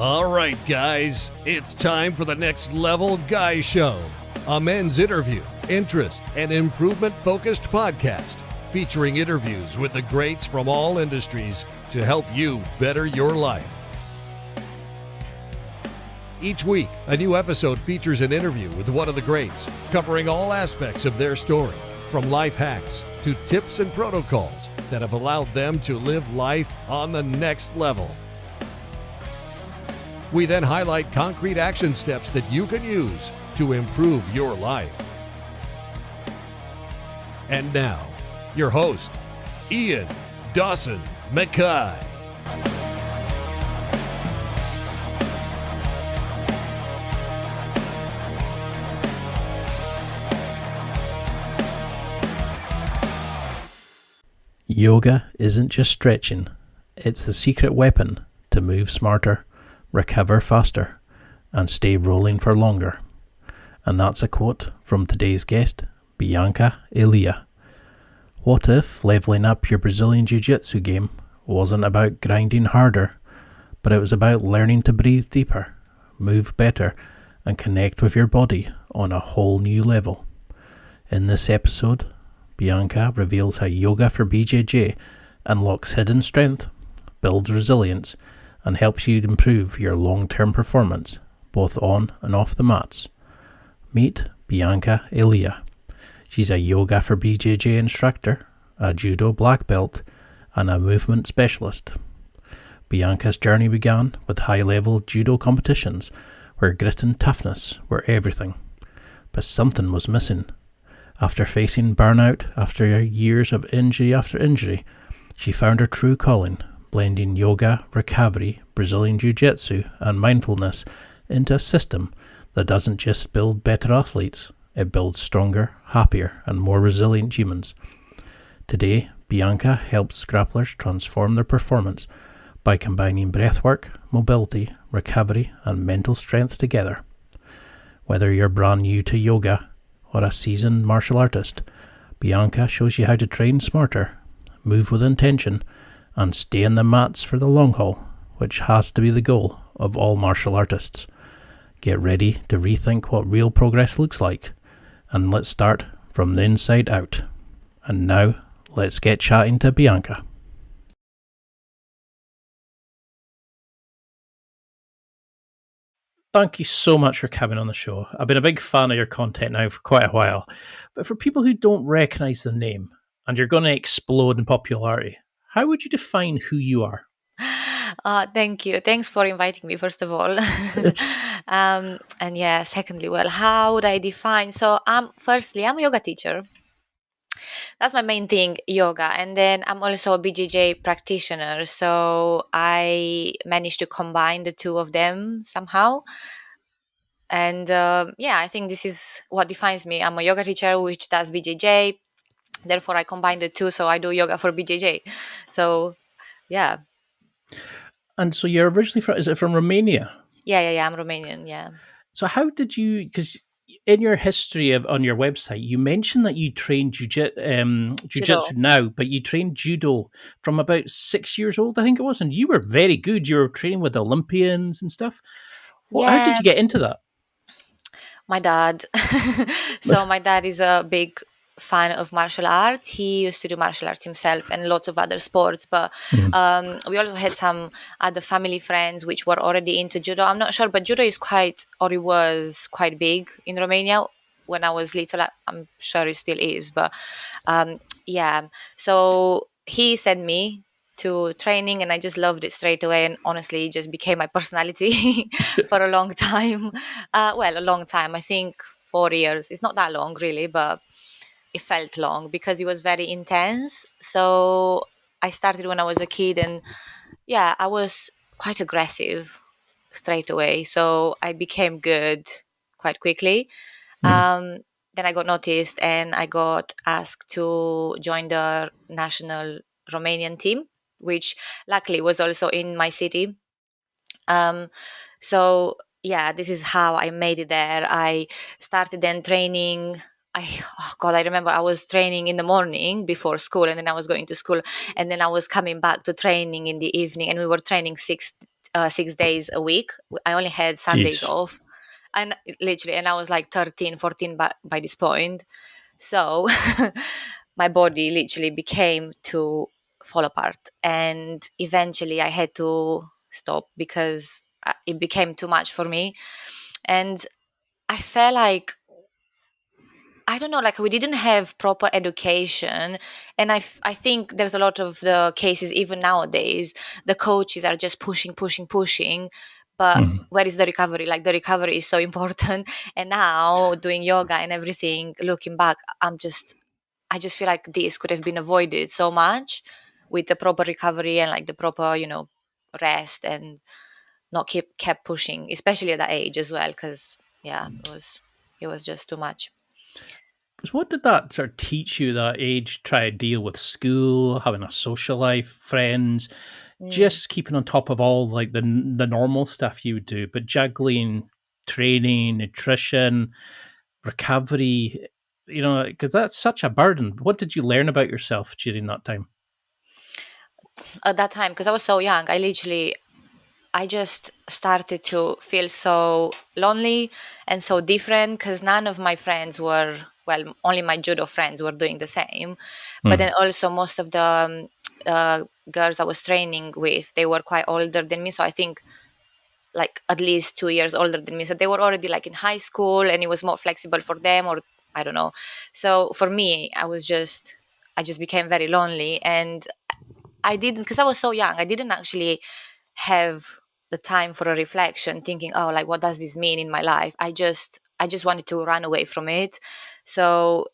All right, guys, it's time for the Next Level Guy Show, a men's interview, interest, and improvement-focused podcast featuring interviews with the greats from all industries to help you better your life. Each week, a new episode features an interview with one of the greats, covering all aspects of their story, from life hacks to tips and protocols that have allowed them to live life on the next level. We then highlight concrete action steps that you can use to improve your life. And now, your host, Ian Dawson Mackay. Yoga isn't just stretching, it's the secret weapon to move smarter, recover faster, and stay rolling for longer. And that's a quote from today's guest, Bianca Elia. What if leveling up your Brazilian Jiu-Jitsu game wasn't about grinding harder, but it was about learning to breathe deeper, move better, and connect with your body on a whole new level? In this episode, Bianca reveals how yoga for BJJ unlocks hidden strength, builds resilience, and helps you improve your long-term performance, both on and off the mats. Meet Bianca Elia. She's a yoga for BJJ instructor, a judo black belt, and a movement specialist. Bianca's journey began with high-level judo competitions where grit and toughness were everything. But something was missing. After facing burnout after years of injury after injury, she found her true calling, blending yoga, recovery, Brazilian Jiu-Jitsu, and mindfulness into a system that doesn't just build better athletes, it builds stronger, happier, and more resilient humans. Today, Bianca helps grapplers transform their performance by combining breathwork, mobility, recovery, and mental strength together. Whether you're brand new to yoga or a seasoned martial artist, Bianca shows you how to train smarter, move with intention, and stay in the mats for the long haul, which has to be the goal of all martial artists. Get ready to rethink what real progress looks like, and let's start from the inside out. And now, let's get chatting to Bianca. Thank you so much for coming on the show. I've been a big fan of your content now for quite a while. But for people who don't recognise the name, and you're going to explode in popularity, how would you define who you are? Thank you. Thanks for inviting me, first of all. And yeah, secondly, well, how would I define? So, firstly, I'm a yoga teacher. That's my main thing, yoga. And then I'm also a BJJ practitioner. So I managed to combine the two of them somehow. And yeah, I think this is what defines me. I'm a yoga teacher which does BJJ. Therefore, I combine the two. So I do yoga for BJJ. So yeah. And so you're originally from Romania? Yeah. I'm Romanian, yeah. So how did you, because in your history on your website, you mentioned that you trained jiu-jitsu now, but you trained judo from about 6 years old, I think it was, and you were very good. You were training with Olympians and stuff. Well, how did you get into that? My dad. So my dad is a big fan of martial arts. He used to do martial arts himself and lots of other sports, but we also had some other family friends which were already into judo. I'm not sure, but judo is it was quite big in Romania when I was little. I'm sure it still is, but yeah. So he sent me to training and I just loved it straight away, and honestly it just became my personality for a long time. A long time, I think 4 years. It's not that long really, but it felt long because it was very intense. So I started when I was a kid, and yeah, I was quite aggressive straight away. So I became good quite quickly. Then I got noticed and I got asked to join the national Romanian team, which luckily was also in my city. So yeah, this is how I made it there. I started then training. I remember I was training in the morning before school, and then I was going to school, and then I was coming back to training in the evening, and we were training 6 days a week. I only had Sundays Jeez. off, and literally, and I was like 13, 14 by this point. So my body literally became to fall apart, and eventually I had to stop because it became too much for me. And I felt like, I don't know, like we didn't have proper education. And I think there's a lot of the cases, even nowadays, the coaches are just pushing, pushing, pushing. But Mhm. where is the recovery? Like the recovery is so important. And now doing yoga and everything, looking back, I just feel like this could have been avoided so much with the proper recovery and like the proper, rest, and not kept pushing, especially at that age as well. Because yeah, it was just too much. So what did that sort of teach you, that age, try to deal with school, having a social life, friends, Mm. just keeping on top of all like the normal stuff you would do, but juggling training, nutrition, recovery, because that's such a burden. What did you learn about yourself during that time? At that time, because I was so young, I just started to feel so lonely and so different, because none of my friends were, well, only my judo friends were doing the same. But Mm. then also most of the girls I was training with, they were quite older than me. So I think like at least 2 years older than me. So they were already like in high school, and it was more flexible for them, or I don't know. So for me, I just became very lonely. And I didn't, because I was so young, I didn't actually have the time for a reflection, thinking, oh, like what does this mean in my life? I just wanted to run away from it. So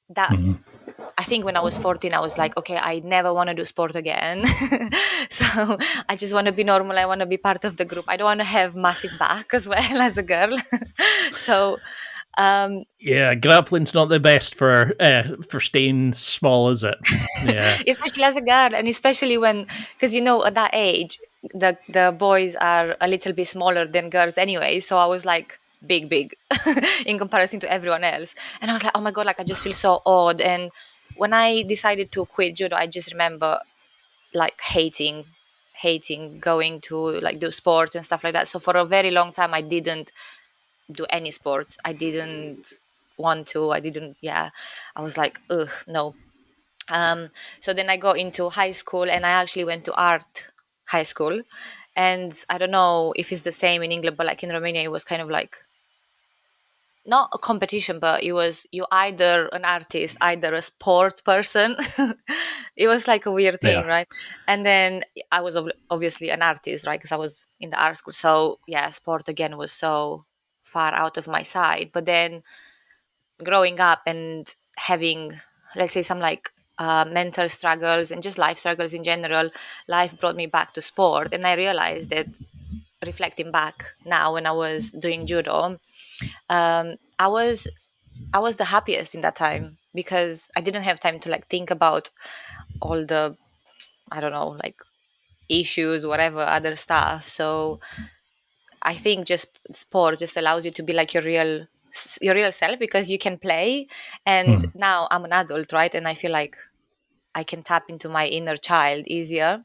that, Mhm. I think when I was 14, I was like, okay, I never want to do sport again. So I just want to be normal. I want to be part of the group. I don't want to have massive back as well as a girl. So um, Yeah, grappling's not the best for staying small, is it? Yeah. especially as a girl, and especially when, because at that age, the boys are a little bit smaller than girls anyway. So I was like big in comparison to everyone else, and I was like, oh my god, like I just feel so odd. And when I decided to quit judo, I just remember like hating going to like do sports and stuff like that. So for a very long time, I didn't do any sports. I didn't want to. I didn't. Yeah, I was like, ugh, no. So then I got into high school, and I actually went to art high school. And I don't know if it's the same in England, but like in Romania, it was kind of like not a competition, but it was you either an artist, either a sport person. It was like a weird thing, Yeah. right? And then I was obviously an artist, right? Because I was in the art school. So yeah, sport again was so far out of my side. But then growing up and having, let's say, some like mental struggles and just life struggles in general, life brought me back to sport. And I realized that, reflecting back now when I was doing judo, um, I was I was the happiest in that time, because I didn't have time to like think about all the, I don't know, like issues, whatever other stuff. So I think just sport just allows you to be like your real self, because you can play. And Mm. now I'm an adult, right? And I feel like I can tap into my inner child easier.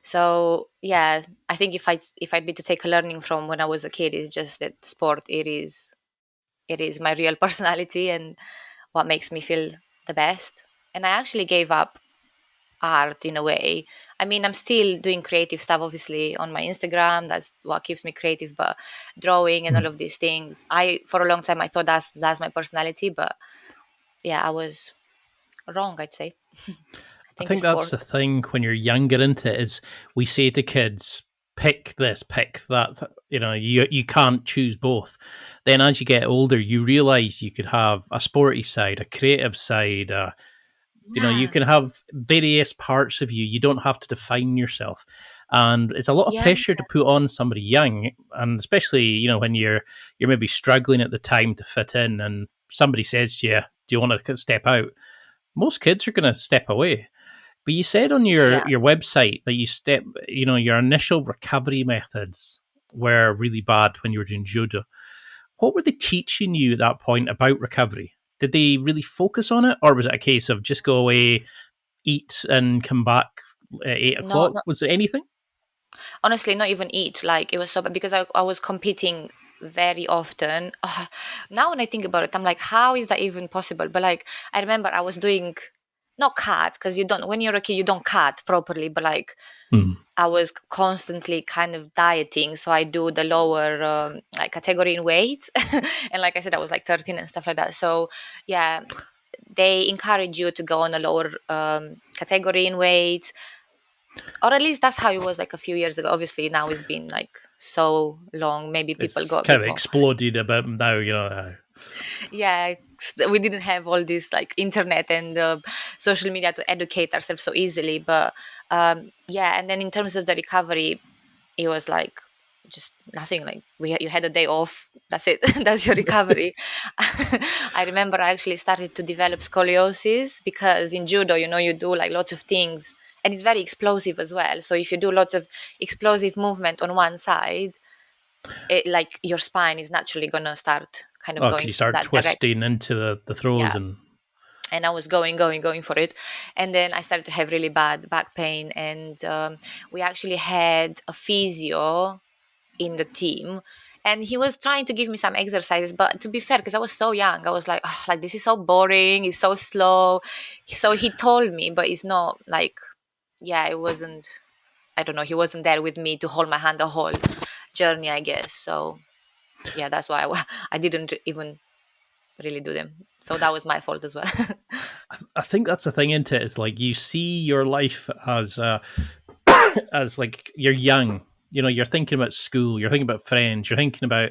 So yeah, I think if I'd be to take a learning from when I was a kid, is just that sport, it is my real personality and what makes me feel the best. And I actually gave up art in a way. I mean, I'm still doing creative stuff, obviously, on my Instagram. That's what keeps me creative. But drawing and all Mm. of these things, for a long time I thought that's my personality. But yeah, I was wrong, I'd say. I I think think it's that's sport. the thing when you're younger into it is we say to kids, pick this, pick that. You can't choose both. Then as you get older, you realize you could have a sporty side, a creative side, you Yeah, can have various parts of you. You don't have to define yourself. And it's a lot of yeah, pressure to put on somebody young, and especially, when you're maybe struggling at the time to fit in and somebody says to you, do you want to step out? Most kids are going to step away. But you said on yeah. your website that your initial recovery methods were really bad when you were doing judo. What were they teaching you at that point about recovery? Did they really focus on it, or was it a case of just go away, eat, and come back at 8 o'clock? No, Was there anything? Honestly, not even eat. Like it was so bad because I was competing very often. Now when I think about it, I'm like, how is that even possible? But like I remember I was doing not cut because you don't when you're a kid you don't cut properly, but like Mm. I was constantly kind of dieting, so I do the lower like category in weight, and like I said, I was like 13 and stuff like that. So yeah, they encourage you to go on a lower category in weight, or at least that's how it was like a few years ago. Obviously, now it's been like so long. Maybe people It's go a kind bit of more. exploded a bit now, you know. Yeah, we didn't have all this like internet and social media to educate ourselves so easily. But yeah, and then in terms of the recovery, it was like just nothing. Like you had a day off. That's it. That's your recovery. I remember I actually started to develop scoliosis because in judo, you do like lots of things, and it's very explosive as well. So if you do lots of explosive movement on one side, it like your spine is naturally gonna start kind of Oh, could you going start that direction. twisting into the throws Yeah. and And I was going for it, and then I started to have really bad back pain, and we actually had a physio in the team, and he was trying to give me some exercises, but to be fair, because I was so young, I was like, oh, like this is so boring, it's so slow. So he told me, but it's not like, yeah, it wasn't, I don't know, he wasn't there with me to hold my hand the whole journey, I guess. So yeah, that's why I didn't even really do them, so that was my fault as well. I think that's the thing into it. Is like you see your life as as like you're young. You know, you're thinking about school, you're thinking about friends, you're thinking about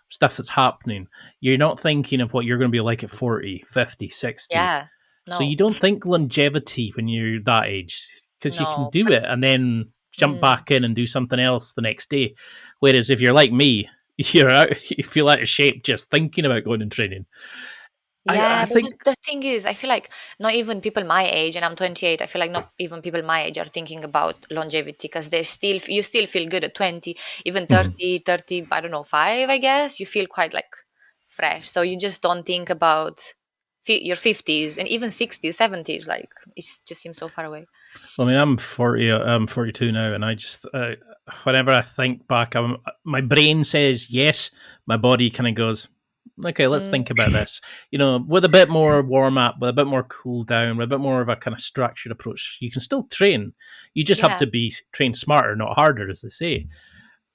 stuff that's happening. You're not thinking of what you're going to be like at 40, 50, 60. Yeah, So you no, don't think longevity when you're that age because you can no, do but it and then jump mm, back in and do something else the next day. Whereas if you're like me, you're out, you feel out of shape just thinking about going and training. I yeah, but think the thing is, I feel like not even people my age, and I'm 28, I feel like not even people my age are thinking about longevity because you still feel good at 20, even mhm. 30, I don't know, 5, I guess. You feel quite like fresh. So you just don't think about your 50s and even 60s, 70s. Like it just seems so far away. I mean, I'm 40. I'm 42 now, and I just whenever I think back, my brain says yes. My body kind of goes, okay, let's Mm, think about this. You know, with a bit more warm up, with a bit more cool down, with a bit more of a kind of structured approach, you can still train. You just have yeah, to be trained smarter, not harder, as they say.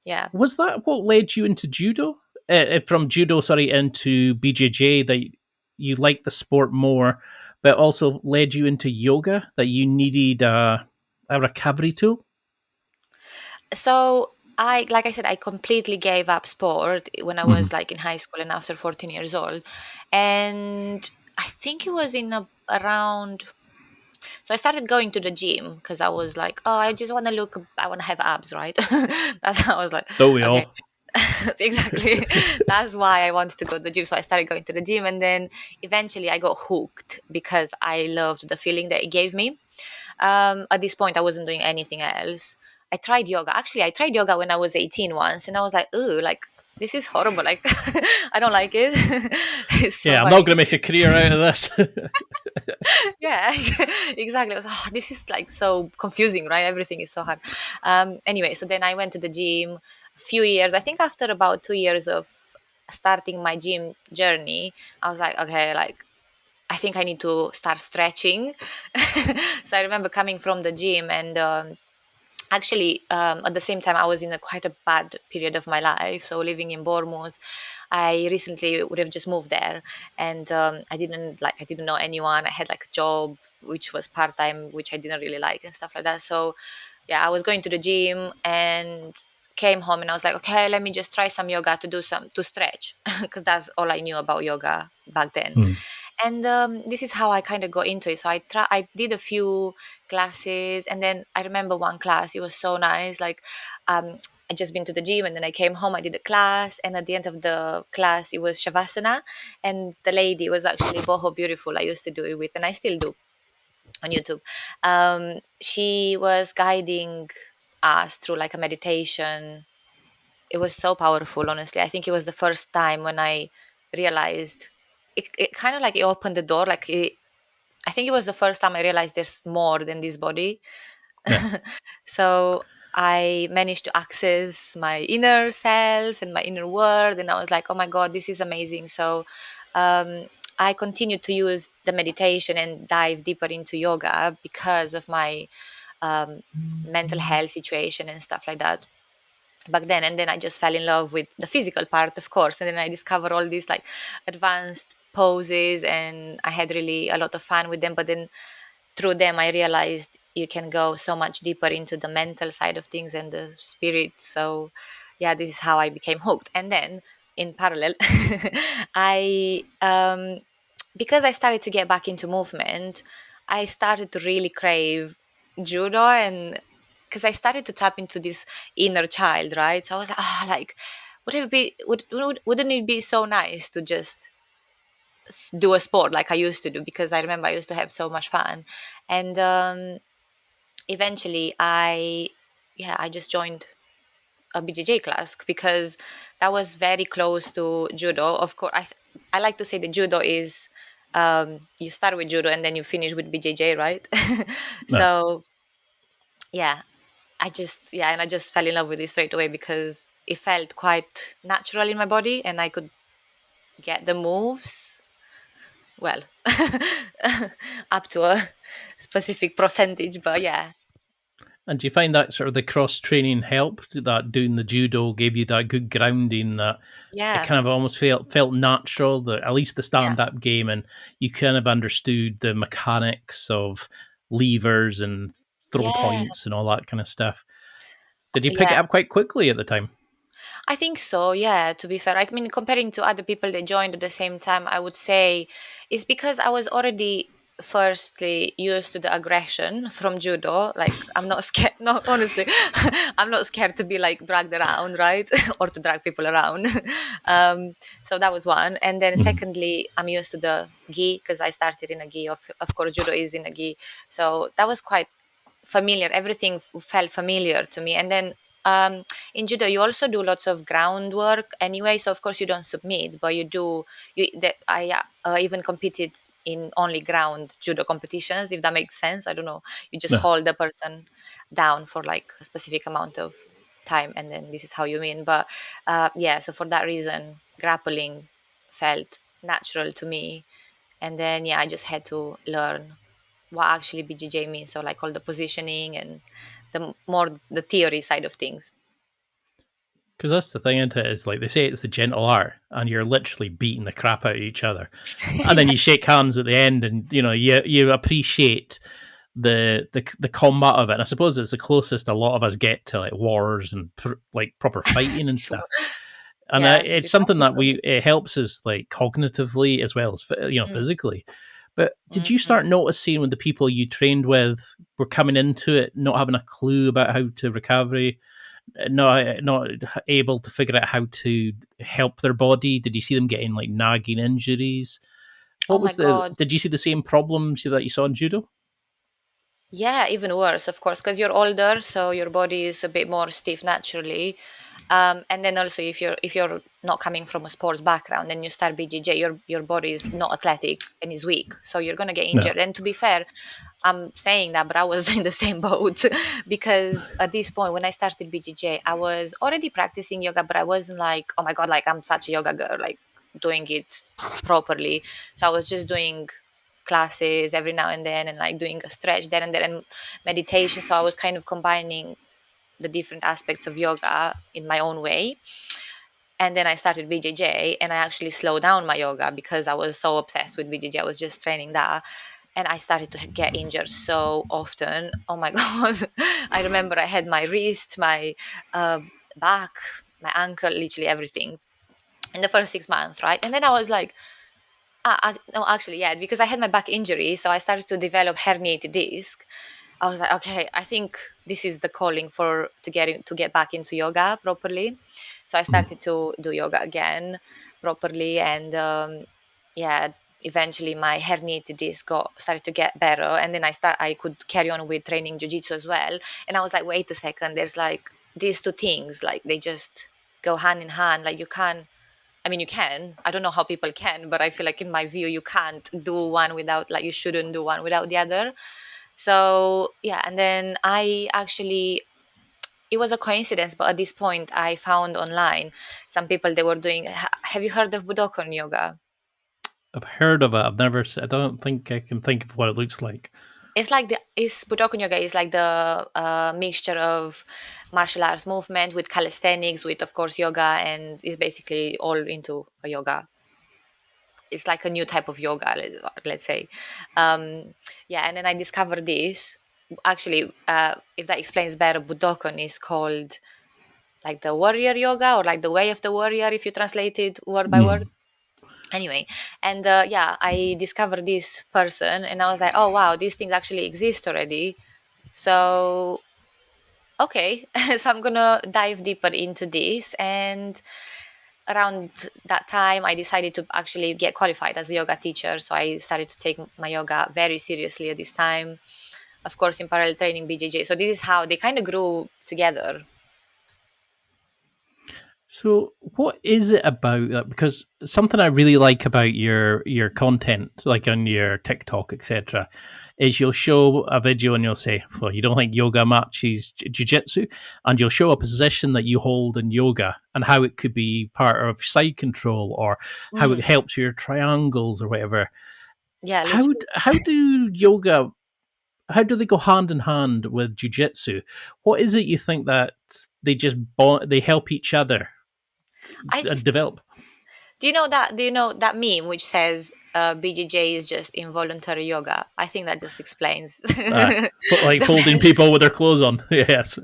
yeah. Was that what led you into judo? From judo, sorry, into BJJ, that you liked the sport more, but also led you into yoga, that you needed a recovery tool? So like I said, I completely gave up sport when I Hmm. was like in high school and after 14 years old. And I think it was around, so I started going to the gym because I was like, oh, I just want to I want to have abs, right? That's how I was like, Don't we okay. all? Exactly. That's why I wanted to go to the gym. So I started going to the gym, and then eventually I got hooked because I loved the feeling that it gave me. At this point, I wasn't doing anything else. I tried yoga. Actually, I tried yoga when I was 18 once, and I was like, ooh, like this is horrible. Like I don't like it. It's so Yeah, I'm not like going to make a career out of this. yeah, exactly. I was, oh, this is like so confusing, right? Everything is so hard. Anyway, so then I went to the gym a few years. I think after about 2 years of starting my gym journey, I was like, okay, like I think I need to start stretching. So I remember coming from the gym and actually at the same time I was in a quite a bad period of my life. So living in Bournemouth, I recently would have just moved there, and I didn't know anyone. I had like a job which was part-time, which I didn't really like and stuff like that. So yeah, I was going to the gym and came home and I was like, okay, let me just try some yoga to do some to stretch because that's all I knew about yoga back then. Hmm. And this is how I kind of got into it. So I did a few classes, and then I remember one class. It was so nice. Like I just been to the gym, and then I came home. I did a class, and at the end of the class, it was shavasana, and the lady was actually Boho Beautiful. I used to do it with, and I still do on YouTube. She was guiding us through like a meditation. It was so powerful, honestly. I think it was the first time when I realized it kind of like it opened the door. I think it was the first time I realized there's more than this body. Yeah. So I managed to access my inner self and my inner world, and I was like, oh my god, this is amazing. So um, I continued to use the meditation and dive deeper into yoga because of my um, mental health situation and stuff like that back then. And then I just fell in love with the physical part, of course, and then I discovered all these like advanced poses, and I had really a lot of fun with them. But then through them I realized you can go so much deeper into the mental side of things and the spirit. So yeah, this is how I became hooked. And then in parallel I because I started to get back into movement, I started to really crave judo. And because I started to tap into this inner child, right? So I was like, oh, like, wouldn't it be so nice to just do a sport like I used to do? Because I remember I used to have so much fun. And eventually I just joined a BJJ class because that was very close to judo. Of course, I like to say that judo is you start with judo and then you finish with BJJ, right? No. So yeah, and I just fell in love with it straight away because it felt quite natural in my body and I could get the moves well up to a specific percentage. But yeah, And do you find that sort of the cross training helped? That doing the judo gave you that good grounding, that it yeah, kind of almost felt natural. That at least the yeah, stand up game, and you kind of understood the mechanics of levers and throw yeah, points and all that kind of stuff. Did you pick it yeah. up quite quickly at the time? I think so, yeah, to be fair. I mean, comparing to other people that joined at the same time, I would say it's because I was already firstly used to the aggression from judo. Like, I'm not scared. No, honestly, I'm not scared to be like dragged around, right? Or to drag people around. So that was one. And then Mhm. secondly, I'm used to the gi because I started in a gi. Of course, judo is in a gi. So that was quite familiar. Everything felt familiar to me. And then in judo you also do lots of groundwork anyway, so of course you don't submit, but you do. I even competed in only ground judo competitions, if that makes sense. I don't know, you just No. hold the person down for like a specific amount of time and then this is how you win. But yeah, so for that reason grappling felt natural to me. And then yeah, I just had to learn what actually BJJ means. So like all the positioning and the more the theory side of things. Because that's the thing, isn't it? Is like they say it's the gentle art, and you're literally beating the crap out of each other, and then Yeah. you shake hands at the end, and you appreciate the combat of it. And I suppose it's the closest a lot of us get to like wars and like proper fighting and True. stuff. And Yeah, to be it's something that fair. it helps us like cognitively as well as Mm, physically. But did you mhm. start noticing when the people you trained with were coming into it not having a clue about how to recovery, not able to figure out how to help their body? Did you see them getting like nagging injuries? Oh What my was the? God. Did you see the same problems that you saw in judo? Yeah, even worse, of course, because you're older, so your body is a bit more stiff naturally. And then also, if you're not coming from a sports background and you start BJJ, your body is not athletic and is weak, so you're gonna get No. injured. And to be fair, I'm saying that, but I was in the same boat because at this point, when I started BJJ, I was already practicing yoga, but I wasn't like, oh my God, like I'm such a yoga girl, like doing it properly. So I was just doing classes every now and then and like doing a stretch there and there and meditation. So I was kind of combining the different aspects of yoga in my own way. And then I started BJJ and I actually slowed down my yoga because I was so obsessed with BJJ. I was just training that. And I started to get injured so often. Oh my God. I remember I had my wrist, my uh, back, my ankle, literally everything in the first 6 months, right? And then I was like, no, actually, yeah, because I had my back injury. So I started to develop herniated disc. I was like, okay, I think this is the calling to get back into yoga properly. So I Mm. started to do yoga again properly, and yeah, eventually my herniated disc got started to get better, and then I could carry on with training jiu-jitsu as well. And I was like, wait a second, there's like these two things, like they just go hand in hand. Like you can't. I mean, you can. I don't know how people can, but I feel like in my view, you can't do one without, like, you shouldn't do one without the other. So yeah, and then I actually it was a coincidence, but at this point I found online some people they were doing. Have you heard of Budokon yoga? I've heard of it. I've never. I don't think I can think of what it looks like. It's like it's Budokon yoga is like the mixture of martial arts movement with calisthenics, with of course yoga, and it's basically all into a yoga. It's like a new type of yoga, let's say. Yeah, and then I discovered this. Actually, if that explains better, Budokon is called like the warrior yoga or like the way of the warrior if you translate it word by word. Anyway, and yeah, I discovered this person and I was like, oh wow, these things actually exist already. So okay, so I'm gonna dive deeper into this. And around that time I decided to actually get qualified as a yoga teacher, so I started to take my yoga very seriously at this time, of course in parallel training BJJ. So this is how they kind of grew together. So, what is it about that? Because something I really like about your content, like on your TikTok, etc., is you'll show a video and you'll say, "Well, you don't think yoga matches jiu-jitsu," and you'll show a position that you hold in yoga and how it could be part of side control or how it helps your triangles or whatever. Yeah, How do yoga? How do they go hand in hand with jiu-jitsu? What is it you think that they just they help each other develop? Do you know that meme which says BJJ is just involuntary yoga? I think that just explains. Like holding people with their clothes on. Yes.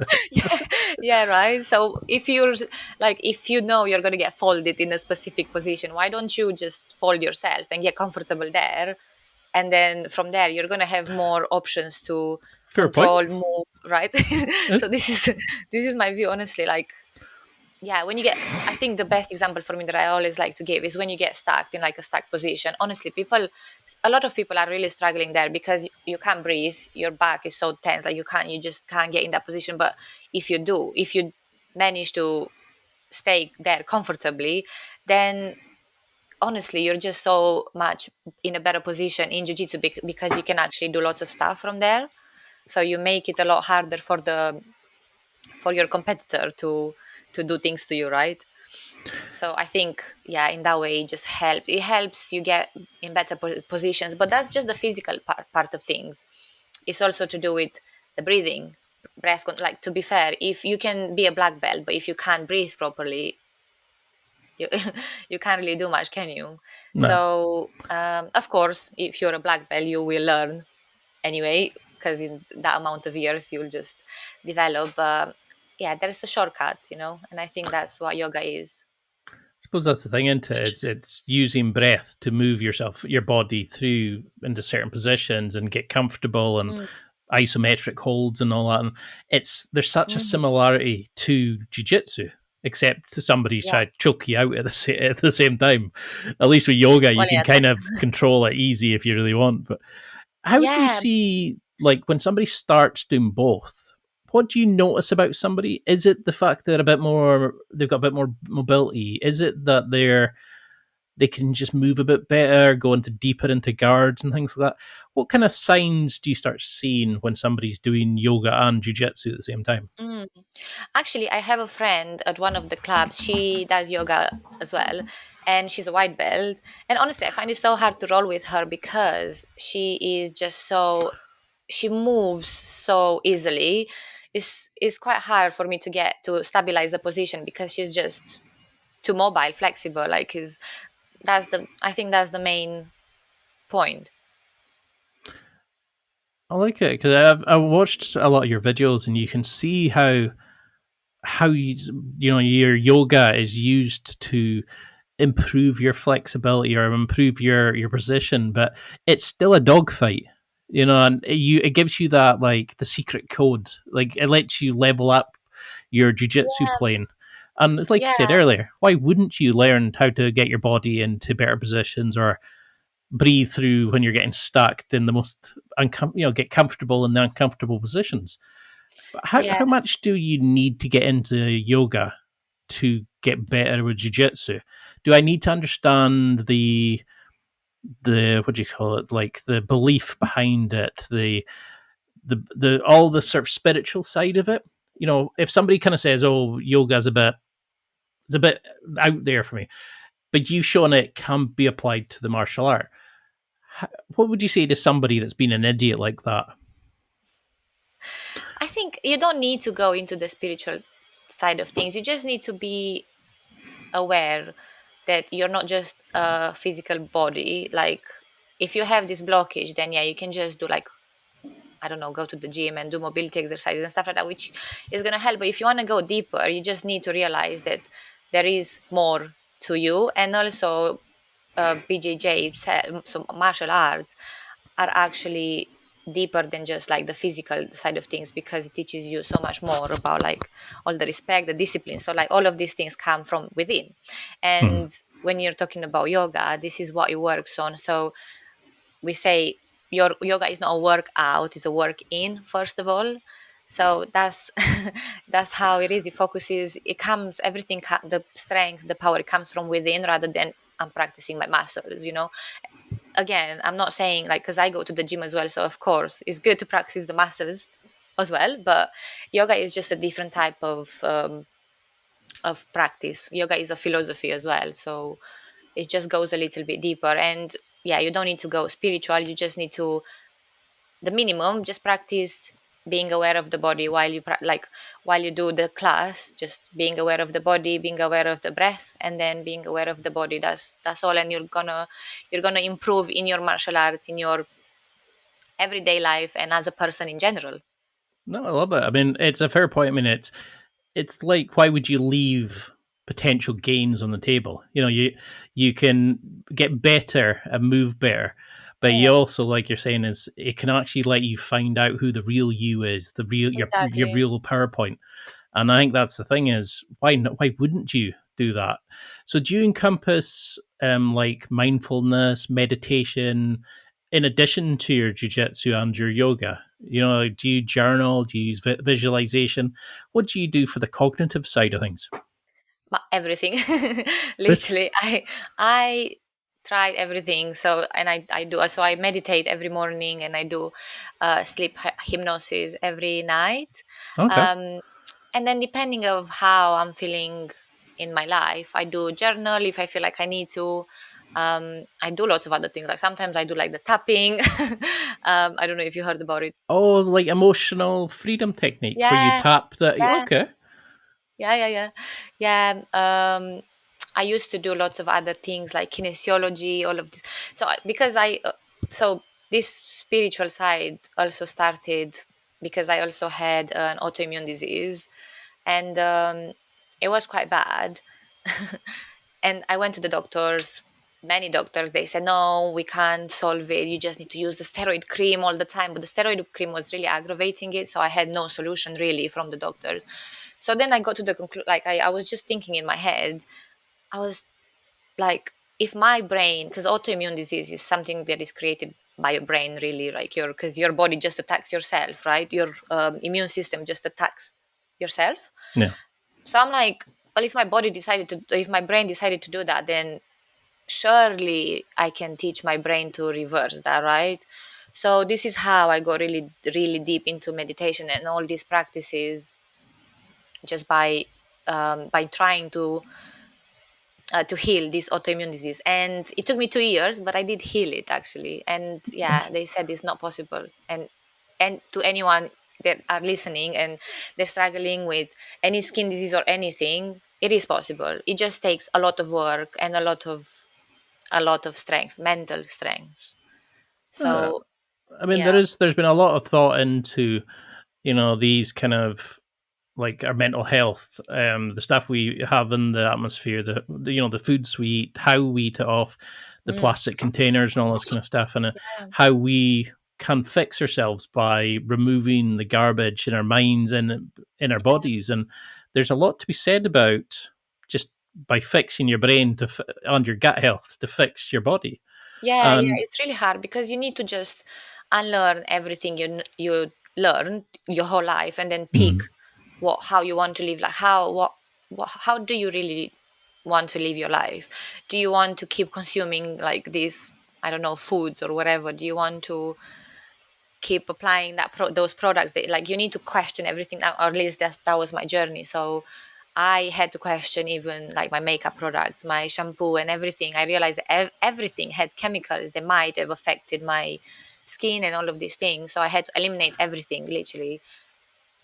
Yeah, right. So if you're like, if you know you're gonna get folded in a specific position, why don't you just fold yourself and get comfortable there? And then from there, you're gonna have more options to Fair control, point. move, right? So this is my view, honestly. Like, yeah, when you get, I think the best example for me that I always like to give is when you get stuck in like a stuck position. Honestly, a lot of people are really struggling there because you can't breathe, your back is so tense, like you just can't get in that position. But if you manage to stay there comfortably, then honestly, you're just so much in a better position in jiu-jitsu because you can actually do lots of stuff from there. So you make it a lot harder for your competitor to do things to you, right? So I think, yeah, in that way it helps you get in better positions. But that's just the physical part of things. It's also to do with the breathing, like, to be fair, if you can be a black belt but if you can't breathe properly, you, you can't really do much, can you? No. So of course, if you're a black belt, you will learn anyway, because in that amount of years you'll just develop. Yeah, there's the shortcut, and I think that's what yoga is. I suppose that's the thing, isn't it? It's using breath to move your body through into certain positions and get comfortable and isometric holds and all that. And there's such a similarity to jiu-jitsu, except somebody's trying to choke you out at the same time. At least with yoga, you can kind of control it easy if you really want. But how do you see, like, when somebody starts doing both? What do you notice about somebody? Is it the fact that they've got a bit more mobility? Is it that they can just move a bit better, go deeper into guards and things like that? What kind of signs do you start seeing when somebody's doing yoga and jiu-jitsu at the same time? Actually, I have a friend at one of the clubs. She does yoga as well, and she's a white belt. And honestly, I find it so hard to roll with her because she is just she moves so easily. It's quite hard for me to get to stabilize the position because she's just too mobile, flexible. I think that's the main point. I like it because I watched a lot of your videos and you can see how your yoga is used to improve your flexibility or improve your position, but it's still a dogfight. And it gives you that, like, the secret code. Like, it lets you level up your jiu-jitsu plane. And it's like you said earlier, why wouldn't you learn how to get your body into better positions or breathe through when you're getting stuck in the most get comfortable in the uncomfortable positions? But how much do you need to get into yoga to get better with jiu-jitsu? Do I need to understand the what do you call it, like the belief behind it, the all the sort of spiritual side of it? if somebody kind of says, "Oh, yoga's it's a bit out there for me," but you've shown it can be applied to the martial art. What would you say to somebody that's been an idiot like that? I think you don't need to go into the spiritual side of things. You just need to be aware that you're not just a physical body. Like, if you have this blockage, then yeah, you can just do, like, I don't know, go to the gym and do mobility exercises and stuff like that, which is going to help. But if you want to go deeper, you just need to realize that there is more to you. And also, BJJ, so martial arts, are actually deeper than just like the physical side of things, because it teaches you so much more about like all the respect, the discipline. So like all of these things come from within. Hmm. And when you're talking about yoga, this is what it works on. So we say your yoga is not a workout, it's a work in, first of all. So that's that's how it is. It focuses, it comes, everything, the strength, the power, it comes from within, rather than I'm practicing my muscles. Again, I'm not saying, like, because I go to the gym as well, so of course it's good to practice the muscles as well, but yoga is just a different type of practice. Yoga is a philosophy as well, so it just goes a little bit deeper. And yeah, you don't need to go spiritual, you just need to, the minimum, just practice being aware of the body while you while you do the class, just being aware of the body, being aware of the breath, and then being aware of the body. That's all. And you're gonna improve in your martial arts, in your everyday life, and as a person in general. No, I love it. I mean, it's a fair point. I mean, it's like, why would you leave potential gains on the table? You can get better and move better, but you Yeah, also, like you're saying, is it can actually let you find out who the real you is, the real your exactly. real PowerPoint. And I think that's the thing is, why not, why wouldn't you do that? So do you encompass like mindfulness, meditation, in addition to your jujitsu and your yoga? Do you journal? Do you use visualization? What do you do for the cognitive side of things? Everything. Literally, I tried everything. So, and I do, so I meditate every morning, and I do sleep hypnosis every night. Okay. um and then, depending of how I'm feeling in my life, I do journal if I feel like I need to. I do lots of other things, like sometimes I do like the tapping. I don't know if you heard about it. Oh, like emotional freedom technique where you Yeah, tap the. yeah, Okay. yeah. Yeah. I used to do lots of other things like kinesiology, all of this. So because so this spiritual side also started because I also had an autoimmune disease, and it was quite bad. And I went to the doctors, many doctors. They said, no, we can't solve it, you just need to use the steroid cream all the time. But the steroid cream was really aggravating it, so I had no solution really from the doctors. So then I got to the conclusion, like, I was just thinking in my head. I was like, if my brain, because autoimmune disease is something that is created by your brain, really, like because your body just attacks yourself, right? Your immune system just attacks yourself. Yeah. So I'm like, well, if my brain decided to do that, then surely I can teach my brain to reverse that, right? So this is how I got really, really deep into meditation and all these practices, just by trying to heal this autoimmune disease. And it took me 2 years, but I did heal it actually. And yeah, they said it's not possible. And to anyone that are listening and they're struggling with any skin disease or anything, it is possible. It just takes a lot of work and a lot of strength, mental strength. Uh, So I mean, yeah. there's been a lot of thought into these kind of like our mental health, the stuff we have in the atmosphere, the foods we eat, how we eat it off, the Mm, plastic containers and all this kind of stuff, and yeah. how we can fix ourselves by removing the garbage in our minds and in our bodies. And there's a lot to be said about just by fixing your brain and your gut health to fix your body. Yeah, And it's really hard because you need to just unlearn everything you learned your whole life, and then pick mm, how you want to live, like how do you really want to live your life? Do you want to keep consuming like these, I don't know, foods or whatever? Do you want to keep applying those products. Like you need to question everything, or at least that was my journey. So I had to question even like my makeup products, my shampoo and everything. I realized everything had chemicals that might have affected my skin and all of these things. So I had to eliminate everything, literally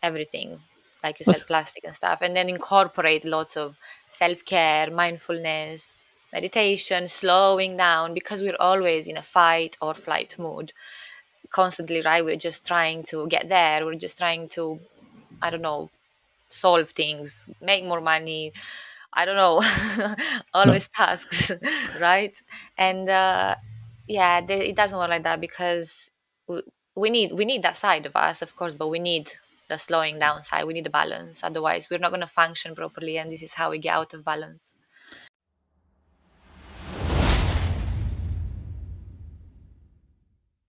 everything, like you said, plastic and stuff, and then incorporate lots of self-care, mindfulness, meditation, slowing down, because we're always in a fight or flight mood constantly, right? We're just trying to get there. We're just trying to, I don't know, solve things, make more money. I don't know, always tasks, right? And it doesn't work like that, because we need that side of us, of course, but we need the slowing down side. We need the balance. Otherwise, we're not going to function properly, and this is how we get out of balance.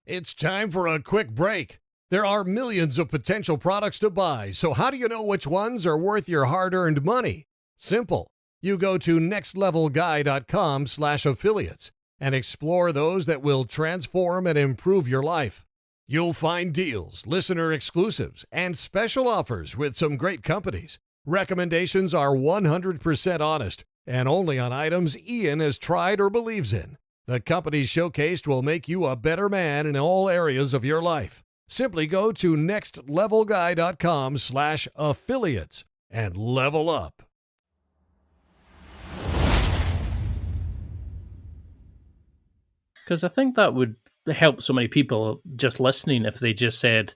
It's time for a quick break. There are millions of potential products to buy, so how do you know which ones are worth your hard-earned money? Simple. You go to nextlevelguy.com/affiliates and explore those that will transform and improve your life. You'll find deals, listener exclusives, and special offers with some great companies. Recommendations are 100% honest and only on items Ian has tried or believes in. The companies showcased will make you a better man in all areas of your life. Simply go to nextlevelguy.com/affiliates and level up. Because I think that would help so many people just listening if they just said,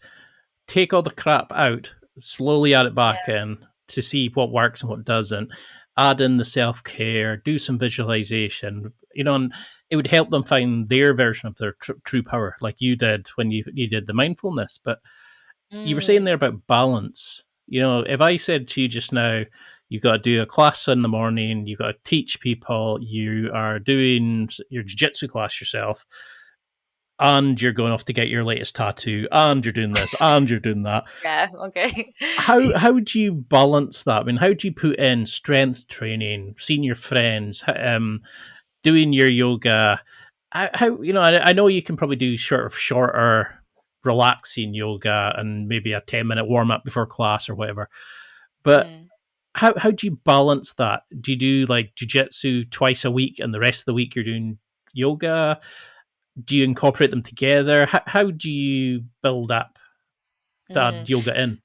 take all the crap out, slowly add it back in to see what works and what doesn't, add in the self-care, do some visualization, and it would help them find their version of their true power, like you did when you did the mindfulness. But you were saying there about balance. If I said to you just now, you've got to do a class in the morning, you've got to teach people, you are doing your jiu-jitsu class yourself, and you're going off to get your latest tattoo, and you're doing this, and you're doing that. Yeah, okay. How do you balance that? I mean, how do you put in strength training, seeing your friends, doing your yoga? I know you can probably do shorter, relaxing yoga and maybe a 10-minute warm up before class or whatever. But how do you balance that? Do you do like jiu-jitsu twice a week and the rest of the week you're doing yoga? Do you incorporate them together? How do you build up that yoga in?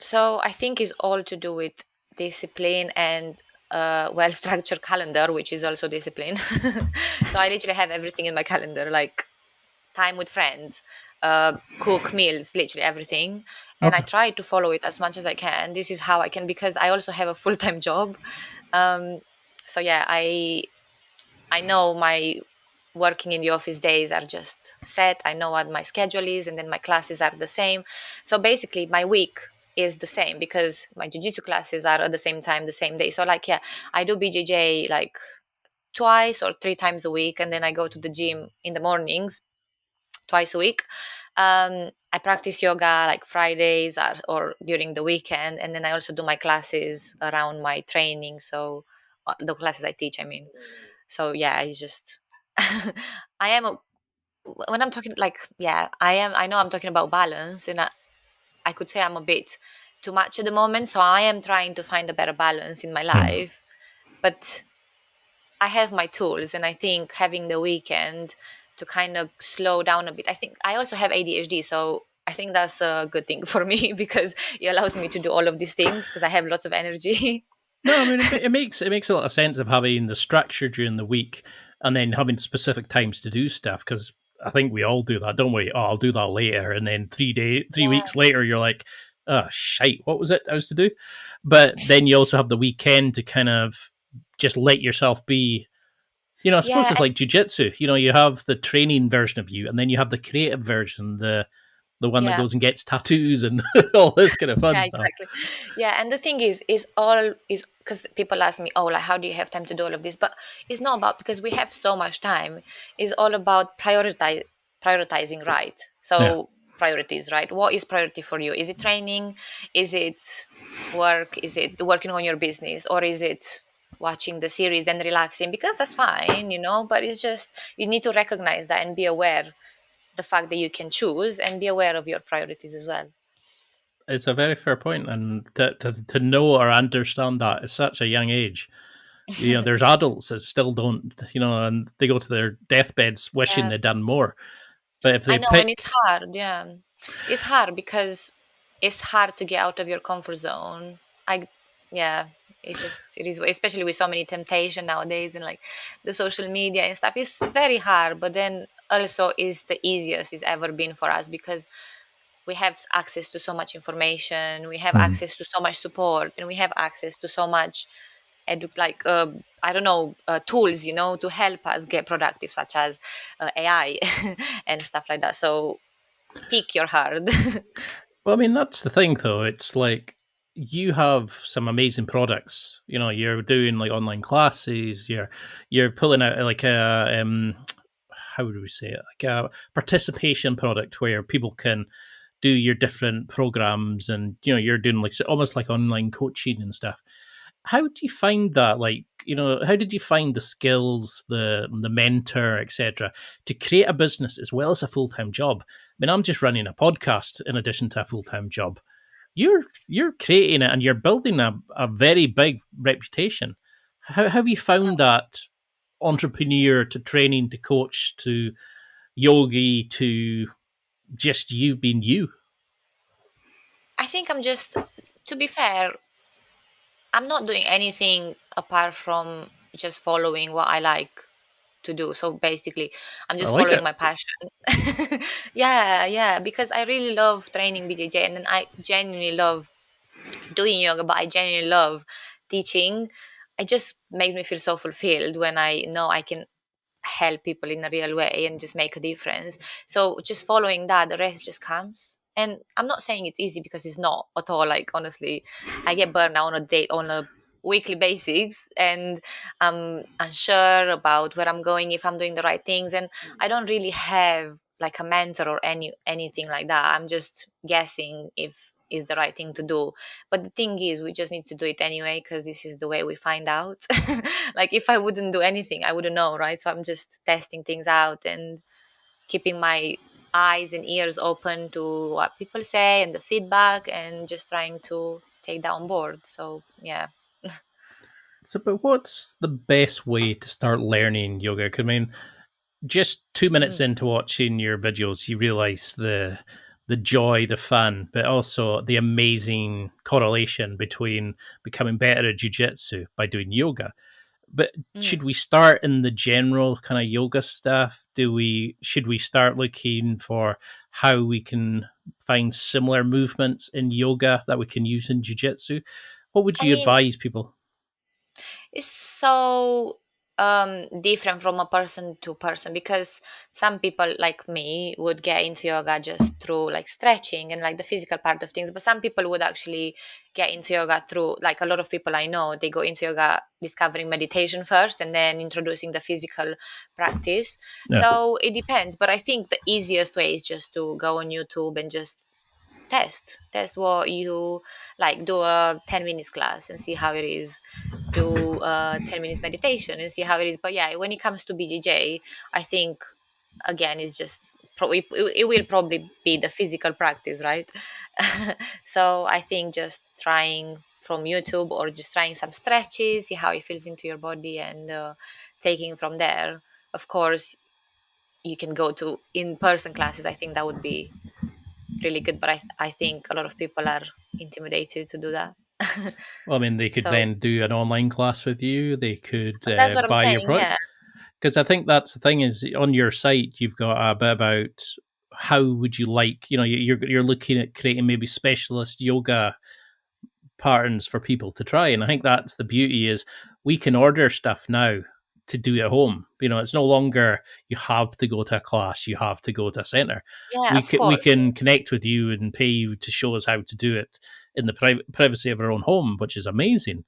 So I think it's all to do with discipline and well-structured calendar, which is also discipline. So I literally have everything in my calendar, like time with friends, cook meals, literally everything. And I try to follow it as much as I can. This is how I can, because I also have a full-time job. So yeah, I know my working in the office days are just set. I know what my schedule is, and then my classes are the same. So basically my week is the same, because my jiu-jitsu classes are at the same time, the same day. So like, yeah, I do BJJ like twice or 3 times a week, and then I go to the gym in the mornings twice a week. I practice yoga like Fridays or during the weekend, and then I also do my classes around my training. So the classes I teach, I mean. So yeah, it's just when I'm talking, like, yeah, I know I'm talking about balance, and I could say I'm a bit too much at the moment. So I am trying to find a better balance in my life, but I have my tools, and I think having the weekend to kind of slow down a bit. I think I also have ADHD, so I think that's a good thing for me, because it allows me to do all of these things because I have lots of energy. No, I mean it makes a lot of sense of having the structure during the week and then having specific times to do stuff, because I think we all do that, don't we? Oh, I'll do that later, and then 3 weeks later, you're like, oh shite, what was it I was to do? But then you also have the weekend to kind of just let yourself be. I suppose it's like jiu-jitsu. You have the training version of you, and then you have the creative version, the one that goes and gets tattoos and all this kind of fun stuff. Exactly. Yeah, and the thing is because people ask me, oh, like, how do you have time to do all of this? But it's not about, because we have so much time. It's all about prioritizing, right? So priorities, right? What is priority for you? Is it training? Is it work? Is it working on your business? Or is it watching the series and relaxing? Because that's fine, but it's just, you need to recognize that and be aware the fact that you can choose and be aware of your priorities as well. It's a very fair point, and to know or understand that at such a young age. There's adults that still don't, and they go to their deathbeds wishing Yeah. they'd done more. But if I they know, and pick, it's hard. Yeah, it's hard because it's hard to get out of your comfort zone. Yeah, it is, especially with so many temptation nowadays and like the social media and stuff. It's very hard, but then also is the easiest it's ever been for us because we have access to so much information, we have access to so much support, and we have access to so much I don't know, tools, to help us get productive, such as AI and stuff like that. So pick your hard. well, I mean, that's the thing, though. It's like you have some amazing products. You're doing like online classes. You're pulling out like a how would we say it? Like a participation product where people can do your different programs, and you're doing like almost like online coaching and stuff. How do you find that? Like, how did you find the skills, the mentor, etc., to create a business as well as a full time job? I mean, I'm just running a podcast in addition to a full time job. You're creating it and you're building a very big reputation. How have you found that entrepreneur to training to coach to yogi to just you being you? I think to be fair, I'm not doing anything apart from just following what I like to do. So basically, I'm I just like following it. my passion. Yeah, because I really love training BJJ, and then I genuinely love doing yoga, but I genuinely love teaching. It just makes me feel so fulfilled when I know I can help people in a real way and just make a difference. So just following that, the rest just comes. And I'm not saying it's easy because it's not at all. Like honestly, I get burned out on a weekly basis, and I'm unsure about where I'm going, if I'm doing the right things, and I don't really have like a mentor or anything like that. I'm just guessing if is the right thing to do. But the thing is, we just need to do it anyway because this is the way we find out. Like if I wouldn't do anything, I wouldn't know, right? So I'm just testing things out and keeping my eyes and ears open to what people say and the feedback, and just trying to take that on board. So yeah. So, but what's the best way to start learning yoga? 'Cause, I mean, just 2 minutes Mm. into watching your videos, you realize the joy, the fun, but also the amazing correlation between becoming better at jujitsu by doing yoga. But Mm. should we start in the general kind of yoga stuff? Should we start looking for how we can find similar movements in yoga that we can use in jujitsu? What would I you mean, advise people? it's so different from a person to person because some people like me would get into yoga just through like stretching and like the physical part of things, but some people would actually get into yoga through, like a lot of people I know, they go into yoga discovering meditation first and then introducing the physical practice. Yeah. So it depends, but I think the easiest way is just to go on YouTube and just test what you like. Do a 10 minutes class and see how it is. Do 10 minutes meditation and see how it is. But yeah, when it comes to BJJ, I think again it's just it will probably be the physical practice, right? So I think just trying from YouTube or just trying some stretches, see how it feels into your body, and taking from there. Of course, you can go to in-person classes. I think that would be really good, but I think a lot of people are intimidated to do that. Well, I mean, they could So then do an online class with you. They could that's what I'm buy your saying. product. Yeah. Because I think that's the thing is on your site you've got a bit about how would you like you're looking at creating maybe specialist yoga patterns for people to try, and I think that's the beauty is we can order stuff now to do at home. It's no longer you have to go to a class, you have to go to a center. Yeah, We of can we course. can connect with you and pay you to show us how to do it in the privacy of our own home, which is amazing.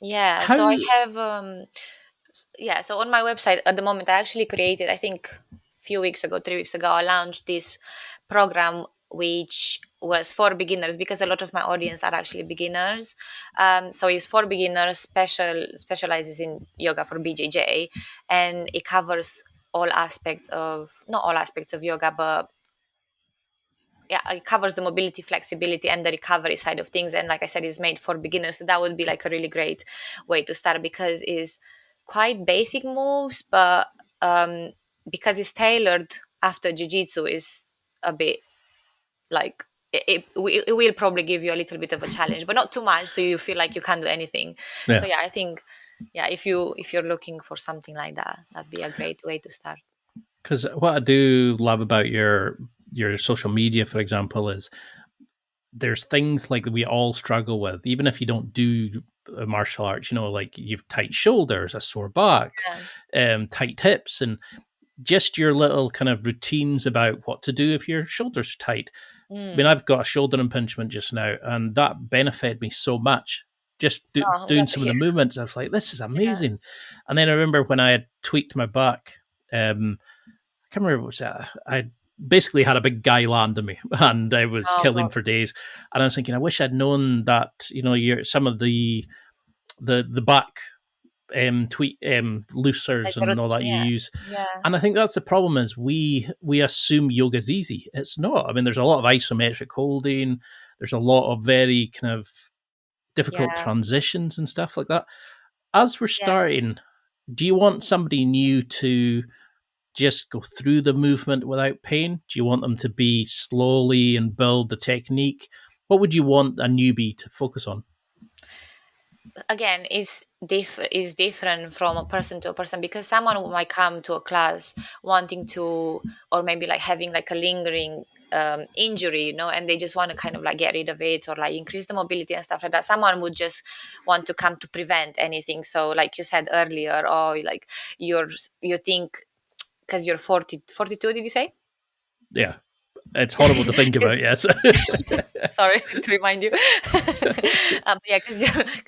Yeah. How So I have yeah, so on my website at the moment I actually created, I think few weeks ago, 3 weeks ago, I launched this program which was for beginners because a lot of my audience are actually beginners. So it's for beginners, specializes in yoga for BJJ, and it covers not all aspects of yoga, but yeah, it covers the mobility, flexibility, and the recovery side of things. And like I said, it's made for beginners. So that would be like a really great way to start, because it's quite basic moves, but because it's tailored after jiu-jitsu, is a bit like it will probably give you a little bit of a challenge, but not too much, so you feel like you can't do anything. Yeah. So yeah, I think if you're looking for something like that, that'd be a great way to start. Because what I do love about your social media, for example, is there's things like we all struggle with, even if you don't do martial arts. Like you've tight shoulders, a sore back, tight hips, and just your little kind of routines about what to do if your shoulder's tight. I mean, I've got a shoulder impingement just now, and that benefited me so much. Just doing some of the movements, I was like, this is amazing. Yeah. And then I remember when I had tweaked my back, I can't remember what was that. I basically had a big guy land on me, and I was killing for days. And I was thinking, I wish I'd known that, some of the back tweet loosers and all that you use. Yeah. And I think that's the problem, is we assume yoga's easy. It's not. I mean, there's a lot of isometric holding. There's a lot of very kind of difficult transitions and stuff like that. As we're starting, do you want somebody new to just go through the movement without pain? Do you want them to be slowly and build the technique? What would you want a newbie to focus on? Again, is different from a person to a person, because someone might come to a class wanting to, or maybe like having like a lingering injury, and they just want to kind of like get rid of it, or like increase the mobility and stuff like that. Someone would just want to come to prevent anything. So like you said earlier, or like you think because you're 42, did you say? Yeah. It's horrible to think about, yes. Sorry to remind you. Yeah, because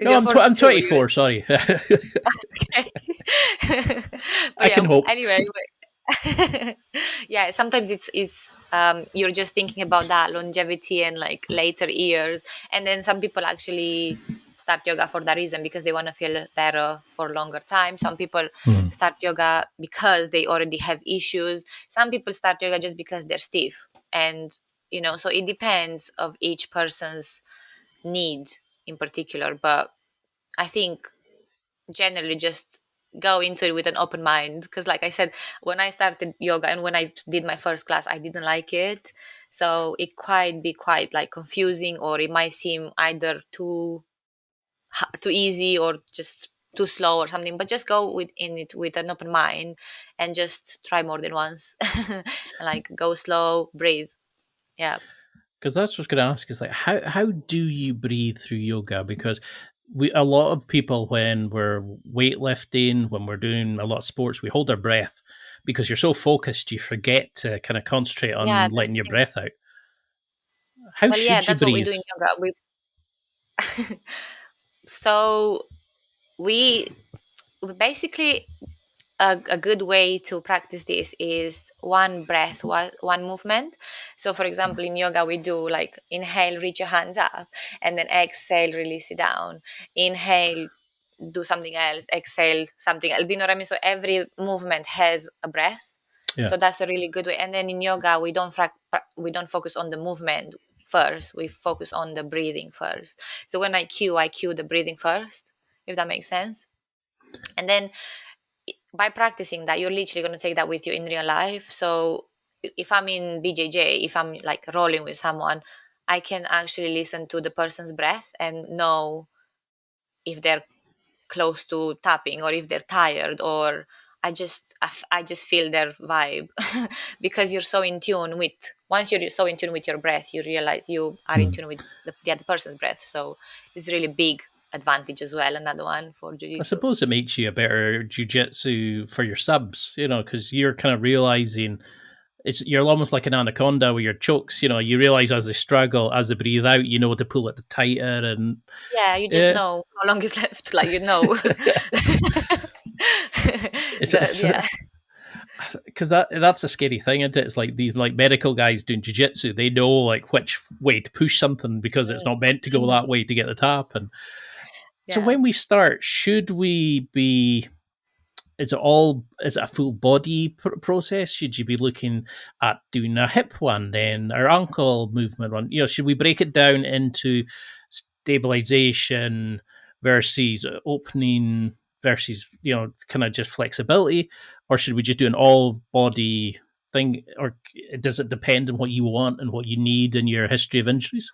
I'm 24, sorry. Okay. I can hope. Anyway, yeah, sometimes it's you're just thinking about that longevity and like later years. And then some people actually start yoga for that reason, because they want to feel better for a longer time. Some people start yoga because they already have issues. Some people start yoga just because they're stiff. And so it depends of each person's need in particular. But I think generally just go into it with an open mind, because like I said, when I started yoga and when I did my first class, I didn't like it. So it be quite like confusing, or it might seem either too easy or just too slow or something. But just go in it with an open mind and just try more than once. And like go slow, breathe. Yeah. Because that's what I was going to ask, is like, how do you breathe through yoga? Because a lot of people, when we're weightlifting, when we're doing a lot of sports, we hold our breath, because you're so focused, you forget to kind of concentrate on letting your breath out. How should you breathe? That's what we do in yoga. So we basically, a good way to practice this is one breath, one movement. So for example, in yoga, we do like inhale, reach your hands up, and then exhale, release it down. Inhale, do something else, exhale, something else. Do you know what I mean? So every movement has a breath. Yeah. So that's a really good way. And then in yoga, we don't focus on the movement first. We focus on the breathing first. So when I cue the breathing first, if that makes sense. And then by practicing that, you're literally going to take that with you in real life. So if I'm in BJJ, if I'm like rolling with someone, I can actually listen to the person's breath and know if they're close to tapping, or if they're tired, or I just feel their vibe. Because you're so in tune with, once you're so in tune with your breath, you realize you are in tune with the other person's breath. So it's really big advantage as well. Another one for jiu-jitsu. I suppose it makes you a better jiu-jitsu for your subs, because you're kind of realizing you're almost like an anaconda with your chokes. You realize as they struggle, as they breathe out, to pull it tighter, and you just know how long is left. Like because that's a scary thing, isn't it? It's like these like medical guys doing jiu-jitsu, they know like which way to push something, because it's not meant to go that way to get the tap. And so when we start, should we be is it a full body process? Should you be looking at doing a hip one, then or ankle movement one? Should we break it down into stabilization versus opening versus kind of just flexibility, or should we just do an all body thing, or does it depend on what you want and what you need in your history of injuries?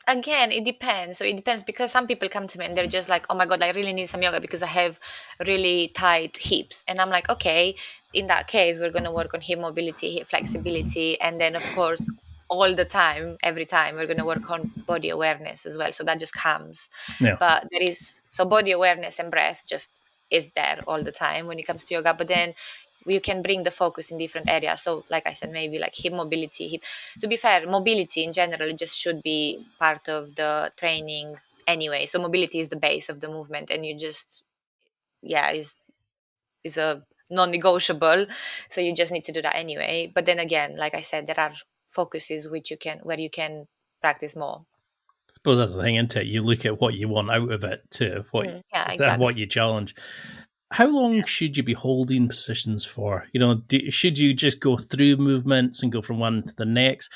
Again, it depends. So it depends, because some people come to me and they're just like, oh my God, I really need some yoga because I have really tight hips. And I'm like, okay, in that case, we're going to work on hip mobility, hip flexibility. And then, of course, all the time, every time, we're going to work on body awareness as well. So that just comes. Yeah. But so body awareness and breath just is there all the time when it comes to yoga. But then you can bring the focus in different areas. So like I said, maybe like hip mobility. To be fair, mobility in general just should be part of the training anyway. So mobility is the base of the movement, and you just is a non-negotiable. So you just need to do that anyway. But then again, like I said, there are focuses where you can practice more. I suppose that's the thing, isn't it? You look at what you want out of it to Exactly. what you challenge. How long should you be holding positions for? Should you just go through movements and go from one to the next?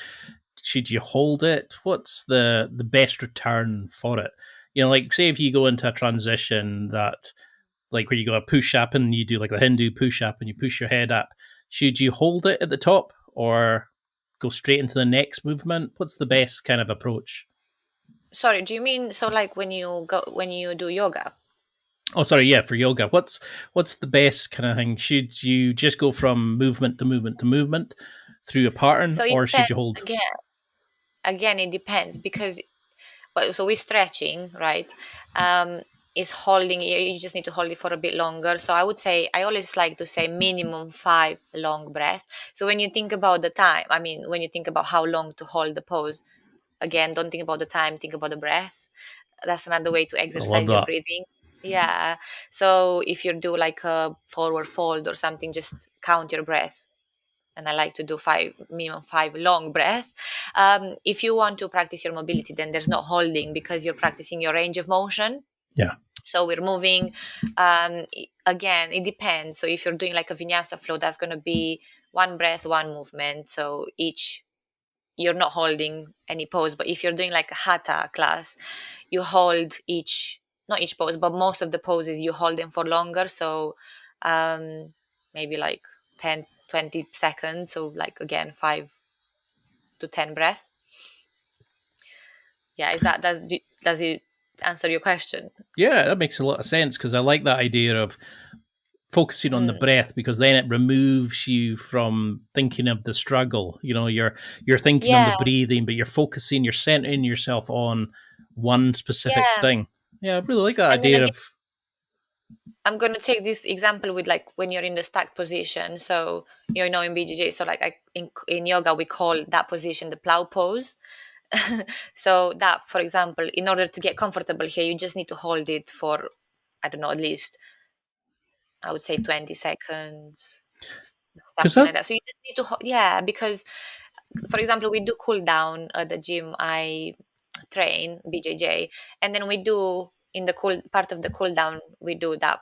Should you hold it? What's the best return for it? Like say if you go into a transition that, like where you go a push up and you do like the Hindu push up and you push your head up, should you hold it at the top or go straight into the next movement? What's the best kind of approach? Sorry, do you mean so like when you do yoga? Oh, sorry, yeah, for yoga. What's the best kind of thing? Should you just go from movement to movement to movement through a pattern, So it or should depends you hold? Again, it depends, because so we're stretching, right? Is holding, you just need to hold it for a bit longer. So I would say, I always like to say minimum 5 long breaths. So when you think about the time, when you think about how long to hold the pose, again, don't think about the time, think about the breath. That's another way to I love exercise your that. breathing. Yeah. So if you do like a forward fold or something, just count your breath. And I like to do minimum 5 long breaths. If you want to practice your mobility, then there's no holding, because you're practicing your range of motion. Yeah. So we're moving. Again, it depends. So if you're doing like a vinyasa flow, that's going to be one breath, one movement. So you're not holding any pose. But if you're doing like a hatha class, you hold not each pose, but most of the poses you hold them for longer. So maybe like 10, 20 seconds. So like again, 5 to 10 breaths. Yeah, does it answer your question? Yeah, that makes a lot of sense, because I like that idea of focusing on the breath, because then it removes you from thinking of the struggle. You're thinking on the breathing, but you're centering yourself on one specific thing. Yeah, I really like that idea of. I'm going to take this example with like when you're in the stacked position. So, in BJJ, so like in yoga, we call that position the plow pose. So that, for example, in order to get comfortable here, you just need to hold it for, I don't know, at least, I would say 20 seconds, something like that. So you just need to, because, for example, we do cool down at the gym I train, BJJ, and then we do, in the cool part of the cool down, we do that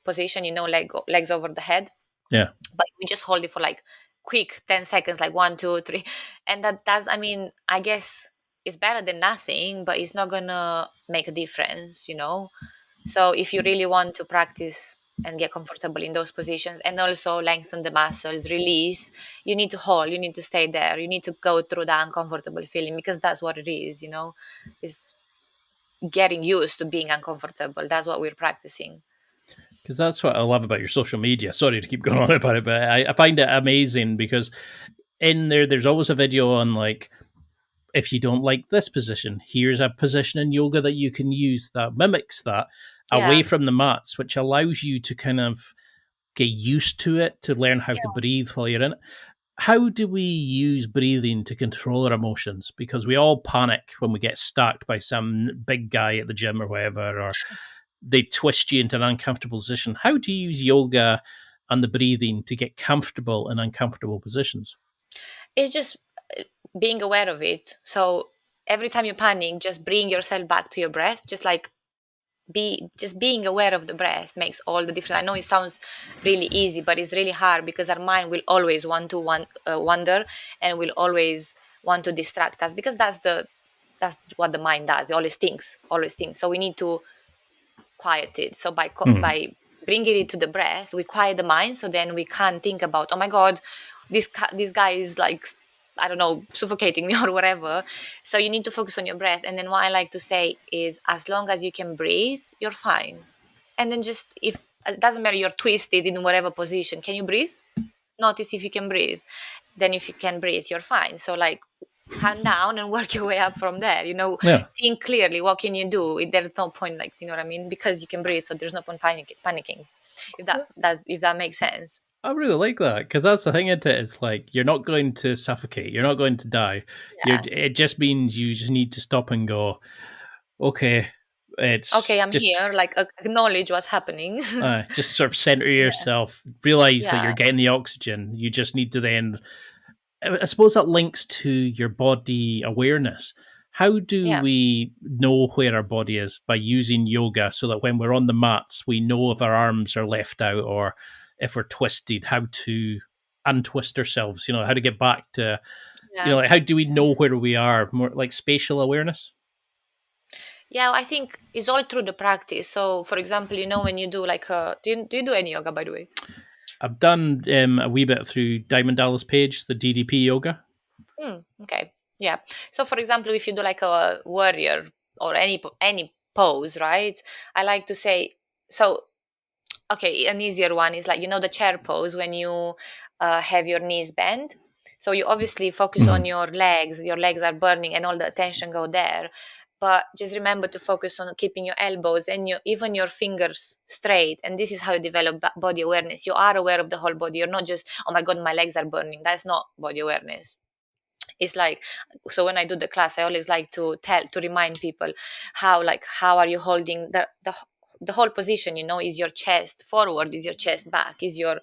position, legs over the head. Yeah. But we just hold it for like quick 10 seconds, like 1, 2, 3. And I guess it's better than nothing, but it's not gonna make a difference, So if you really want to practice and get comfortable in those positions, and also lengthen the muscles, release, you need to hold, you need to stay there, you need to go through that uncomfortable feeling, because that's what it is, is getting used to being uncomfortable. That's what we're practicing. Because that's what I love about your social media. Sorry to keep going on about it, but I find it amazing, because in there's always a video on like, if you don't like this position, here's a position in yoga that you can use that mimics that away from the mats, which allows you to kind of get used to it, to learn how to breathe while you're in it. How do we use breathing to control our emotions? Because we all panic when we get stalked by some big guy at the gym or whatever, or they twist you into an uncomfortable position. How do you use yoga and the breathing to get comfortable in uncomfortable positions? It's just being aware of it. So every time you panic, just bring yourself back to your breath. Just like being aware of the breath makes all the difference. I know it sounds really easy, but it's really hard because our mind will always want to wonder, and will always want to distract us, because that's what the mind does. It always thinks. So we need to quiet it. So by bringing it to the breath, we quiet the mind. So then we can't think about, oh my God, this guy is like, I don't know, suffocating me or whatever. So you need to focus on your breath. And then what I like to say is, as long as you can breathe, you're fine. And then just, if it doesn't matter, you're twisted in whatever position, can you breathe? Notice if you can breathe. Then if you can breathe, you're fine. So like, calm down and work your way up from there. Yeah. Think clearly. What can you do? There's no point, like, you know what I mean? Because you can breathe, so there's no point panicking. If that makes sense. I really like that, because that's the thing, isn't it? It's like, you're not going to suffocate, you're not going to die. Yeah. It just means you just need to stop and go, okay, it's Okay, I'm just, here. Like, acknowledge what's happening. just sort of center yourself, realize that you're Yeah. getting the oxygen. You just need to then, I suppose that links to your body awareness. How do Yeah. we know where our body is by using yoga, so that when we're on the mats, we know if our arms are left out or if we're twisted, how to untwist ourselves, how to get back to, Yeah. like, how do we know where we are? More like spatial awareness? Yeah, I think it's all through the practice. So, for example, when you do like do you do any yoga, by the way? I've done a wee bit through Diamond Dallas Page, the DDP yoga. Okay. Yeah. So, for example, if you do like a warrior or any pose, right? I like to say, so, okay, an easier one is like, the chair pose, when you have your knees bent. So you obviously focus on your legs are burning and all the attention go there. But just remember to focus on keeping your elbows and even your fingers straight. And this is how you develop body awareness. You are aware of the whole body. You're not just, oh my God, my legs are burning. That's not body awareness. It's like, so when I do the class, I always like to remind people how are you holding the whole position. Is your chest forward, is your chest back, is your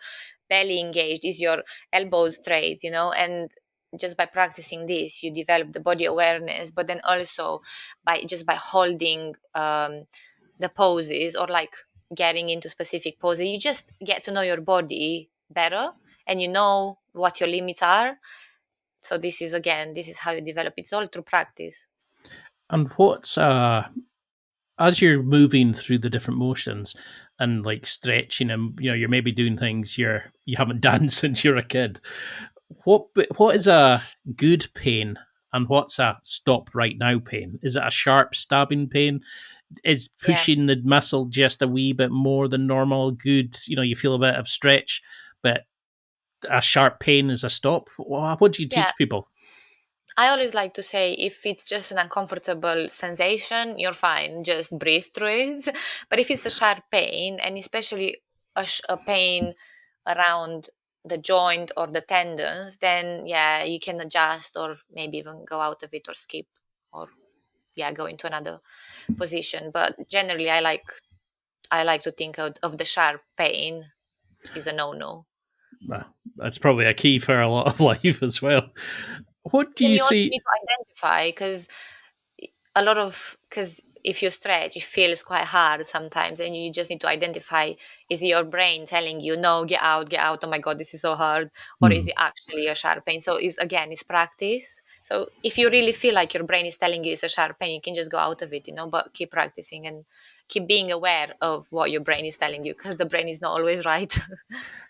belly engaged, is your elbows straight, and just by practicing this, you develop the body awareness. But then also by holding the poses, or like getting into specific poses, you just get to know your body better, and you know what your limits are. So this is how you develop. It's all through practice. And what's as you're moving through the different motions and like stretching, and you're maybe doing things you haven't done since you're a kid, what is a good pain and what's a stop right now pain? Is it a sharp stabbing pain? Is Yeah. pushing the muscle just a wee bit more than normal good? You feel a bit of stretch, but a sharp pain is a stop. What do you teach Yeah. people? I always like to say, if it's just an uncomfortable sensation, you're fine. Just breathe through it. But if it's a sharp pain, and especially a pain around the joint or the tendons, then yeah, you can adjust, or maybe even go out of it, or skip, or go into another position. But generally, I like to think of the sharp pain is a no-no. Well, that's probably a key for a lot of life as well. What do And you you also see? need to identify, because if you stretch, it feels quite hard sometimes, and you just need to identify: is it your brain telling you, no, get out, oh my God, this is so hard, or is it actually a sharp pain? So it's practice. So if you really feel like your brain is telling you it's a sharp pain, you can just go out of it, but keep practicing and keep being aware of what your brain is telling you, because the brain is not always right.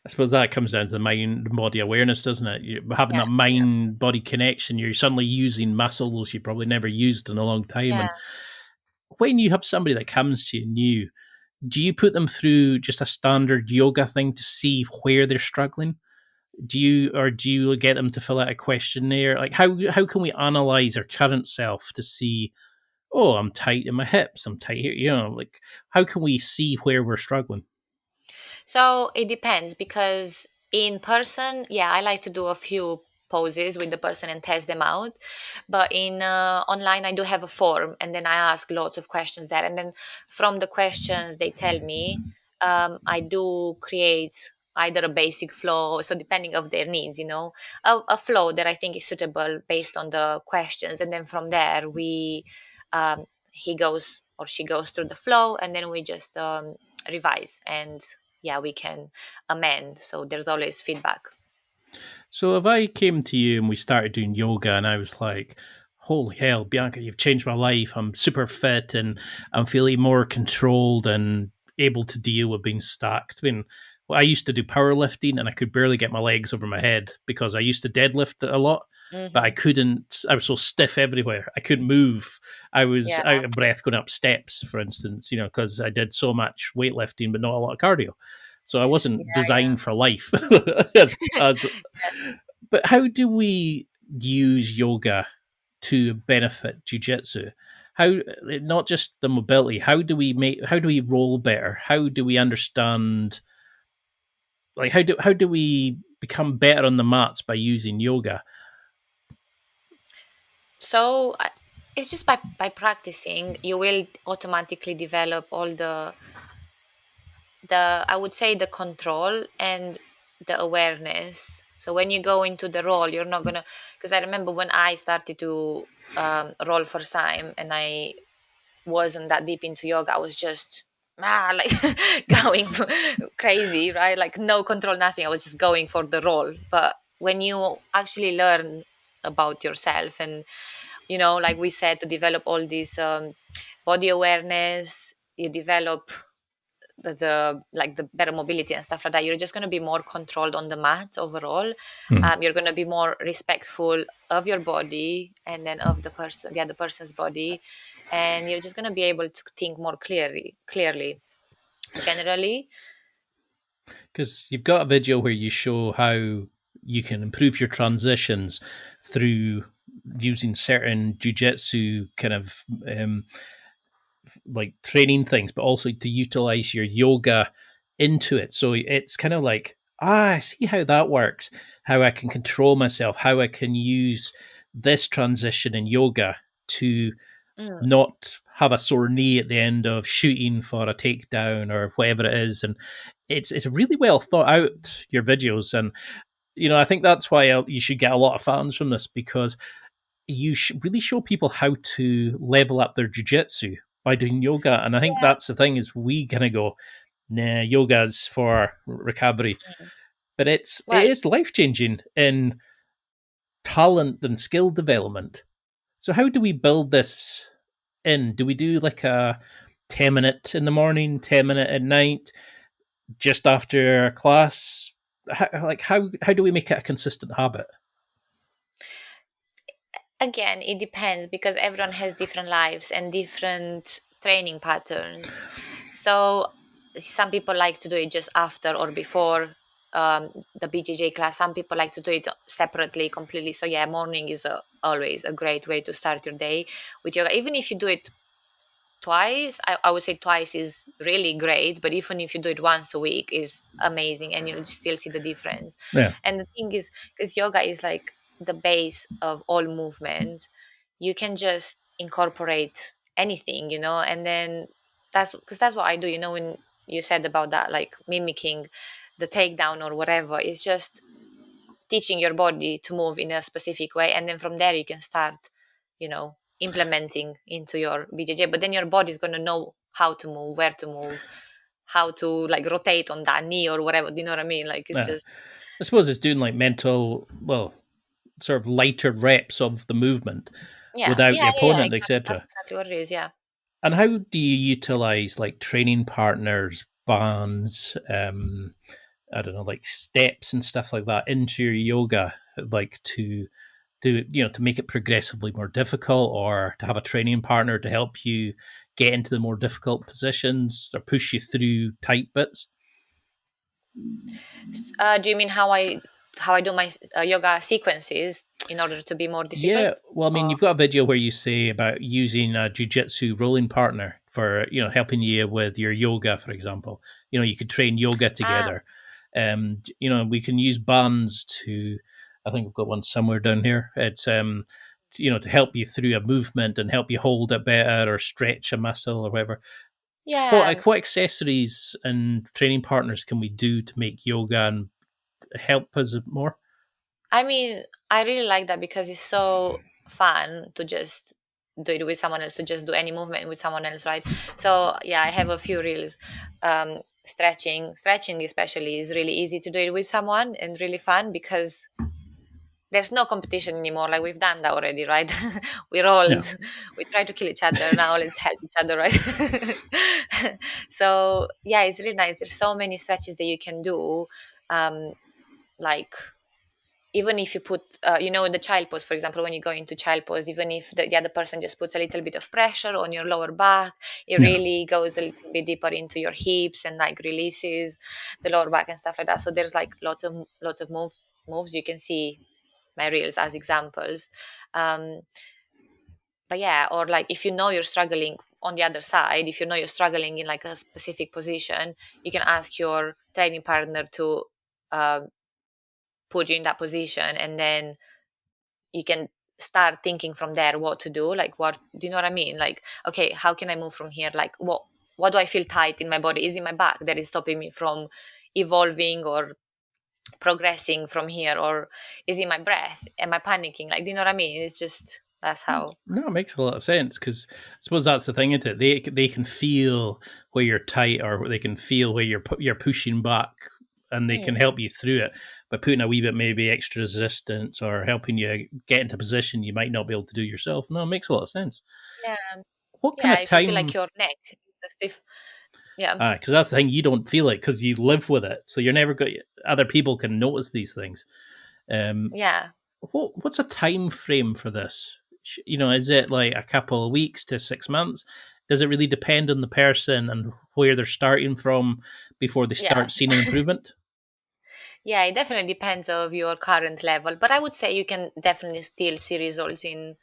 I suppose that comes down to the mind body awareness, doesn't it? You're having that mind body connection. You're suddenly using muscles you probably never used in a long time. Yeah. And when you have somebody that comes to you new, do you put them through just a standard yoga thing to see where they're struggling? Do you get them to fill out a questionnaire? Like, how can we analyze our current self to see, oh, I'm tight in my hips, I'm tight here, like, how can we see where we're struggling? So it depends, because in person, I like to do a few poses with the person and test them out. But in online, I do have a form, and then I ask lots of questions there. And then from the questions they tell me, I do create either a basic flow, so depending of their needs, a flow that I think is suitable based on the questions. And then from there, he goes or she goes through the flow, and then we just revise, and yeah, we can amend. So there's always feedback. So if I came to you and we started doing yoga and I was like, holy hell, Bianca, you've changed my life. I'm super fit and I'm feeling more controlled and able to deal with being stacked. I mean, well, I used to do powerlifting and I could barely get my legs over my head because I used to deadlift a lot, but I couldn't. I was so stiff everywhere. I couldn't move. I was Yeah. out of breath going up steps, for instance, because I did so much weightlifting, but not a lot of cardio. So I wasn't designed for life. But how do we use yoga to benefit jujitsu? How, not just the mobility, how do we roll better? How do we understand, like how do we become better on the mats by using yoga? So it's just by practicing, you will automatically develop all the I would say the control and the awareness. So when you go into the role, you're not gonna, because I remember when I started to roll first time and I wasn't that deep into yoga, I was just like going crazy, right? Like no control, nothing. I was just going for the role. But when you actually learn about yourself, and like we said, to develop all this body awareness, you develop the better mobility and stuff like that. You're just going to be more controlled on the mat overall. You're going to be more respectful of your body, and then of the other person's body, and you're just going to be able to think more clearly generally. Because you've got a video where you show how you can improve your transitions through using certain jujitsu kind of like training things, but also to utilize your yoga into it. So it's kind of like, I see how that works, how I can control myself, how I can use this transition in yoga to not have a sore knee at the end of shooting for a takedown or whatever it is. And it's really well thought out, your videos. And I think that's why you should get a lot of fans from this, because you should really show people how to level up their jiu-jitsu by doing yoga. And I think that's the thing, is we kind of go, nah, yoga's for recovery. But it is life-changing in talent and skill development. So how do we build this in? Do we do like a 10-minute in the morning, 10-minute at night, just after class? How do we make it a consistent habit? Again, it depends, because everyone has different lives and different training patterns. So some people like to do it just after or before the BJJ class. Some people like to do it separately completely. So yeah, morning is always a great way to start your day with yoga. Even if you do it twice, I would say twice is really great, but even if you do it once a week is amazing, and you'll still see the difference. Yeah. And the thing is, because yoga is like the base of all movement, you can just incorporate anything, and then that's what I do. When you said about that, like mimicking the takedown or whatever, it's just teaching your body to move in a specific way, and then from there you can start implementing into your BJJ. But then your body is going to know how to move, where to move, how to like rotate on that knee or whatever. Do you know what I mean? Like it's just, I suppose it's doing like mental, sort of lighter reps of the movement without the opponent, etc. That's exactly what it is. Yeah. And how do you utilize like training partners, bands, I don't know, like steps and stuff like that into your yoga, like to make it progressively more difficult, or to have a training partner to help you get into the more difficult positions or push you through tight bits? Do you mean how I do my yoga sequences in order to be more difficult? Yeah, well, I mean, you've got a video where you say about using a jiu-jitsu rolling partner for, helping you with your yoga, for example. You could train yoga together. We can use bands to, I think we've got one somewhere down here. It's, to help you through a movement and help you hold it better or stretch a muscle or whatever. Yeah. What accessories and training partners can we do to make yoga and help us more? I mean, I really like that because it's so fun to just do it with someone else, to just do any movement with someone else, right? So yeah, I have a few reels. Stretching especially is really easy to do it with someone and really fun, because there's no competition anymore. Like, we've done that already, right? We're Yeah. old. We try to kill each other. Now let's help each other, right? So yeah, it's really nice. There's so many stretches that you can do. Like, even if you put, the child pose, for example, when you go into child pose, even if the other person just puts a little bit of pressure on your lower back, it Yeah. really goes a little bit deeper into your hips and like releases the lower back and stuff like that. So there's like lots of moves. You can see my reels as examples. But yeah, or like, if you're struggling on the other side, if you're struggling in like a specific position, you can ask your training partner to put you in that position, and then you can start thinking from there what to do. Like, what do you know what I mean? Like, okay, how can I move from here? Like, what do I feel tight in my body? Is it my back that is stopping me from evolving or progressing from here? Or is it my breath? Am I panicking? Like, do you know what I mean? It's just, that's how. No, it makes a lot of sense, because I suppose that's the thing, isn't it? They can feel where you're tight, or they can feel where you're pushing back, and they can help you through it by putting a wee bit maybe extra resistance, or helping you get into a position you might not be able to do yourself. No, it makes a lot of sense. Yeah, What kind yeah. of If you feel time? like your neck is stiff, yeah, Because that's the thing, you don't feel it because you live with it, so you're never going. Other people can notice these things. Um, yeah. what's a time frame for this? Is it like a couple of weeks to 6 months? Does it really depend on the person and where they're starting from before they Yeah. start seeing an improvement? Yeah, it definitely depends of your current level, but I would say you can definitely still see results in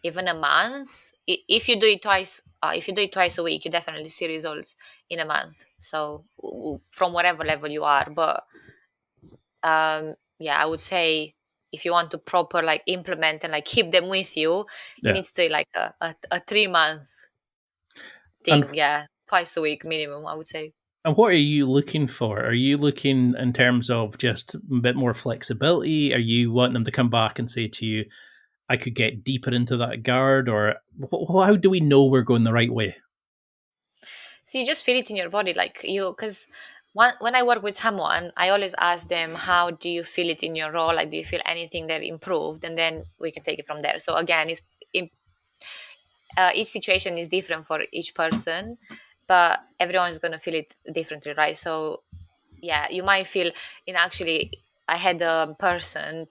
even a month. If you do it twice, a week, you definitely see results in a month. So from whatever level you are, but yeah, I would say if you want to proper like implement and like keep them with you, you Yeah. need to do like a 3 month And thing. Yeah, twice a week minimum, I would say. and what are you looking for? Are you looking in terms of just a bit more flexibility? Are you wanting them to come back and say to you, I could get deeper into that guard? Or how do we know we're going the right way? So you just feel it in your body, like because when I work with someone, I always ask them, how do you feel it in your role? Like, do you feel anything that improved? And then we can take it from there. So again, each situation is different for each person, but everyone's going to feel it differently, right? So yeah, you might feel actually, I had a person,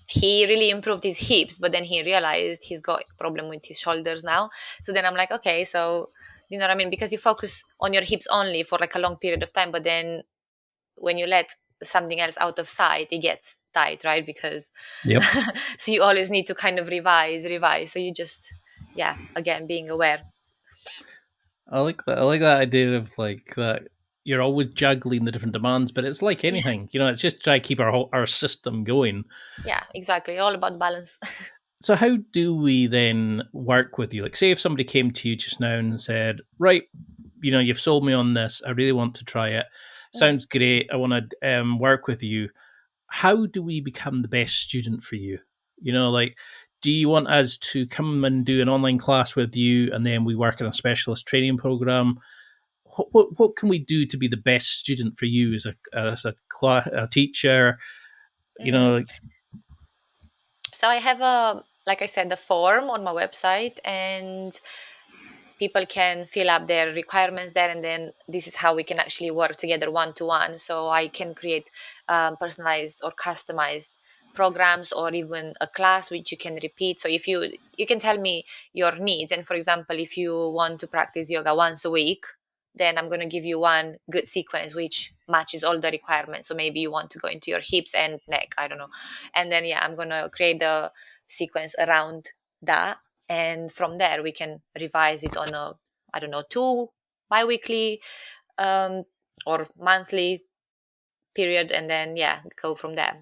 he really improved his hips, but then he realized he's got a problem with his shoulders now. So then I'm like, okay, so you know what I mean? Because you focus on your hips only for like a long period of time, but then when you let something else out of sight, it gets tight, right? Because Yep. so you always need to kind of revise. So you just, yeah, again, being aware. I like that. I like that idea of like that. You're always juggling the different demands, but it's like anything, it's just try to keep our system going. Yeah, exactly. All about balance. So how do we then work with you? Like, say if somebody came to you just now and said, right, you've sold me on this. I really want to try it. Sounds great. I want to work with you. How do we become the best student for you? Like, do you want us to come and do an online class with you, and then we work on a specialist training program? What can we do to be the best student for you as a teacher? Like, So I have like I said, the form on my website, and people can fill up their requirements there, and then this is how we can actually work together one to one. So I can create personalized or customized programs, or even a class which you can repeat. So if you can tell me your needs, and for example, if you want to practice yoga once a week, then I'm going to give you one good sequence which matches all the requirements. So maybe you want to go into your hips and neck, I don't know, and then yeah, I'm going to create the sequence around that, and from there we can revise it on a, I don't know, 2 bi-weekly or monthly period, and then yeah, go from there.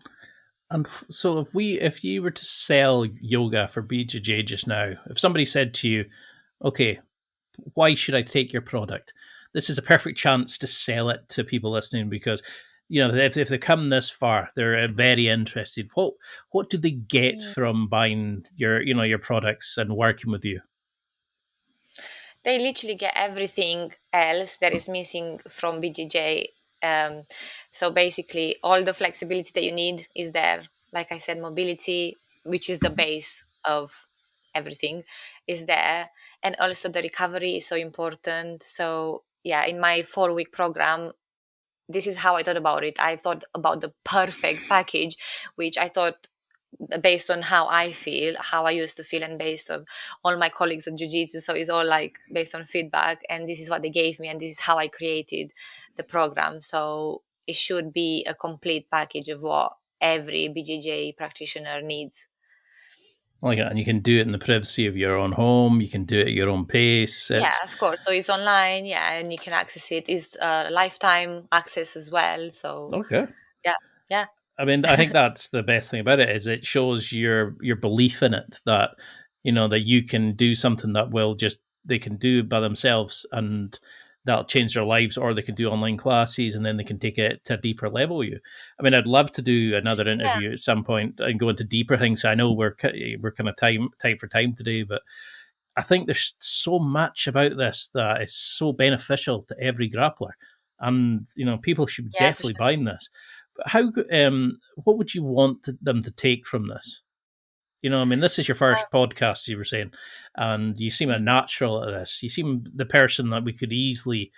and so if you were to sell yoga for BJJ just now, if somebody said to you, okay, why should I take your product? This is a perfect chance to sell it to people listening, because if they come this far, they're very interested. What do they get from buying your products and working with you? They literally get everything else that is missing from BJJ. So basically, all the flexibility that you need is there. Like I said, mobility, which is the base of everything, is there. And also the recovery is so important. So yeah, in my 4-week program, this is how I thought about it. I thought about the perfect package, which I thought based on how I feel, how I used to feel, and based on all my colleagues at Jiu-Jitsu. So it's all like based on feedback, and this is what they gave me, and this is how I created the program. So it should be a complete package of what every BJJ practitioner needs. Like, and you can do it in the privacy of your own home. You can do it at your own pace. Yeah, of course. So it's online, and you can access it. It's lifetime access as well. So okay, yeah. I mean, I think that's the best thing about it is it shows your belief in it that that you can do something that they can do by themselves and that'll change their lives, or they can do online classes and then they can take it to a deeper level. I mean, I'd love to do another interview at some point and go into deeper things. I know we're kind of tight for time today, but I think there's so much about this that is so beneficial to every grappler, and people should be definitely buying this. But how? What would you want them to take from this? I mean, this is your first podcast, you were saying, and you seem a natural at this. You seem the person that we could easily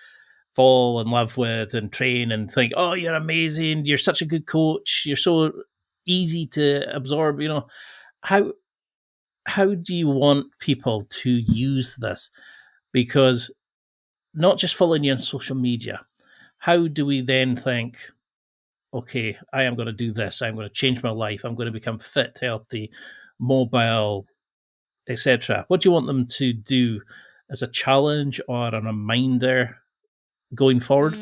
fall in love with and train and think, oh, you're amazing. You're such a good coach. You're so easy to absorb. How do you want people to use this? Because not just following you on social media, how do we then think, okay, I am going to do this. I'm going to change my life. I'm going to become fit, healthy, mobile, etc. What do you want them to do as a challenge or a reminder going forward?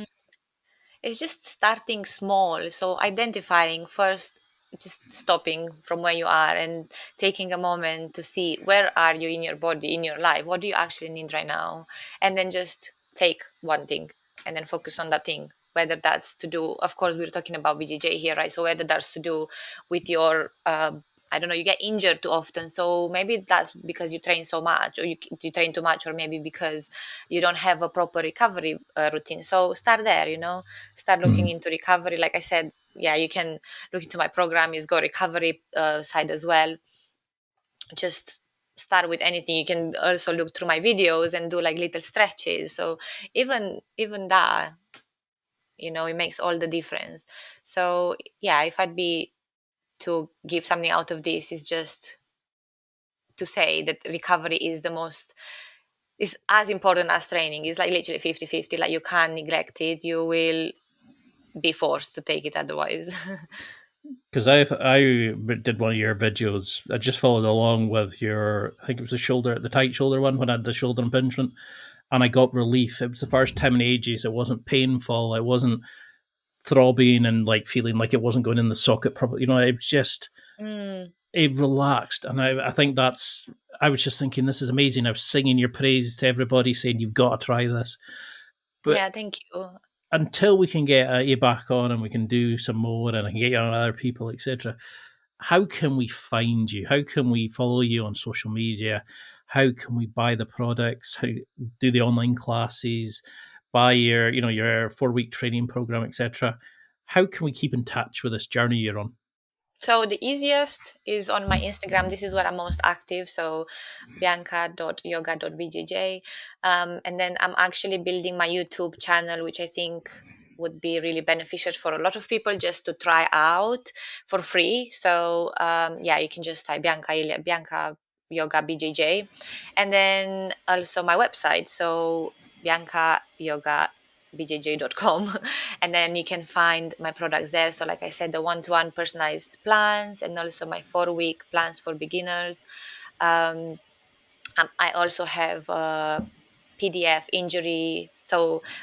It's just starting small. So identifying first, just stopping from where you are and taking a moment to see where are you in your body, in your life, what do you actually need right now, and then just take one thing and then focus on that thing, whether that's to do, of course we're talking about BJJ here, right? So whether that's to do with your I don't know, you get injured too often, so maybe that's because you train so much, or you train too much, or maybe because you don't have a proper recovery routine. So start there, start looking into recovery. Like I said, yeah, you can look into my program. Is go recovery side as well. Just start with anything. You can also look through my videos and do like little stretches. So even that, it makes all the difference. So yeah, if I'd be to give something out of this, is just to say that recovery is as important as training. It's like literally 50-50. Like you can't neglect it. You will be forced to take it otherwise. Because I did one of your videos. I just followed along with I think it was the tight shoulder one when I had the shoulder impingement, and I got relief. It was the first time in ages. It wasn't painful. It wasn't throbbing and like feeling like it wasn't going in the socket properly. It was just it relaxed, and I think I was just thinking, this is amazing. I was singing your praises to everybody, saying you've got to try this. But yeah, thank you. Until we can get you back on and we can do some more and I can get you on other people, etc. How can we find you? How can we follow you on social media? How can we buy the products? How do the online classes? Buy your 4-week training program, etc. How can we keep in touch with this journey you're on? So the easiest is on my Instagram. This is where I'm most active. So bianca.yoga.bjj. And then I'm actually building my YouTube channel, which I think would be really beneficial for a lot of people just to try out for free. So you can just type Bianca Yoga BJJ. And then also my website. So Bianca Yoga bjj.com, and then you can find my products there. So like I said, the 1-to-1 personalized plans, and also my 4-week plans for beginners. I also have a PDF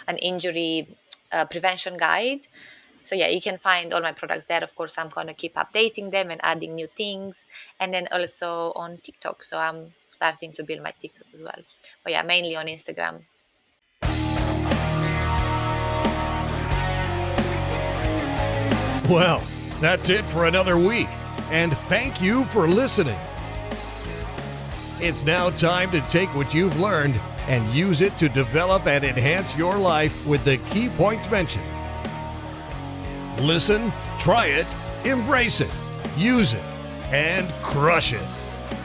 an injury prevention guide. So yeah, you can find all my products there. Of course, I'm going to keep updating them and adding new things. And then also on TikTok. So I'm starting to build my TikTok as well. But yeah, mainly on Instagram. Well, that's it for another week, and thank you for listening. It's now time to take what you've learned and use it to develop and enhance your life with the key points mentioned. Listen, try it, embrace it, use it, and crush it.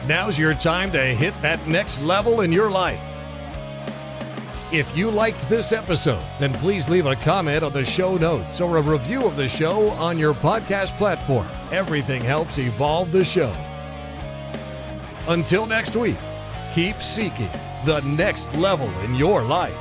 Now's your time to hit that next level in your life. If you liked this episode, then please leave a comment on the show notes or a review of the show on your podcast platform. Everything helps evolve the show. Until next week, keep seeking the next level in your life.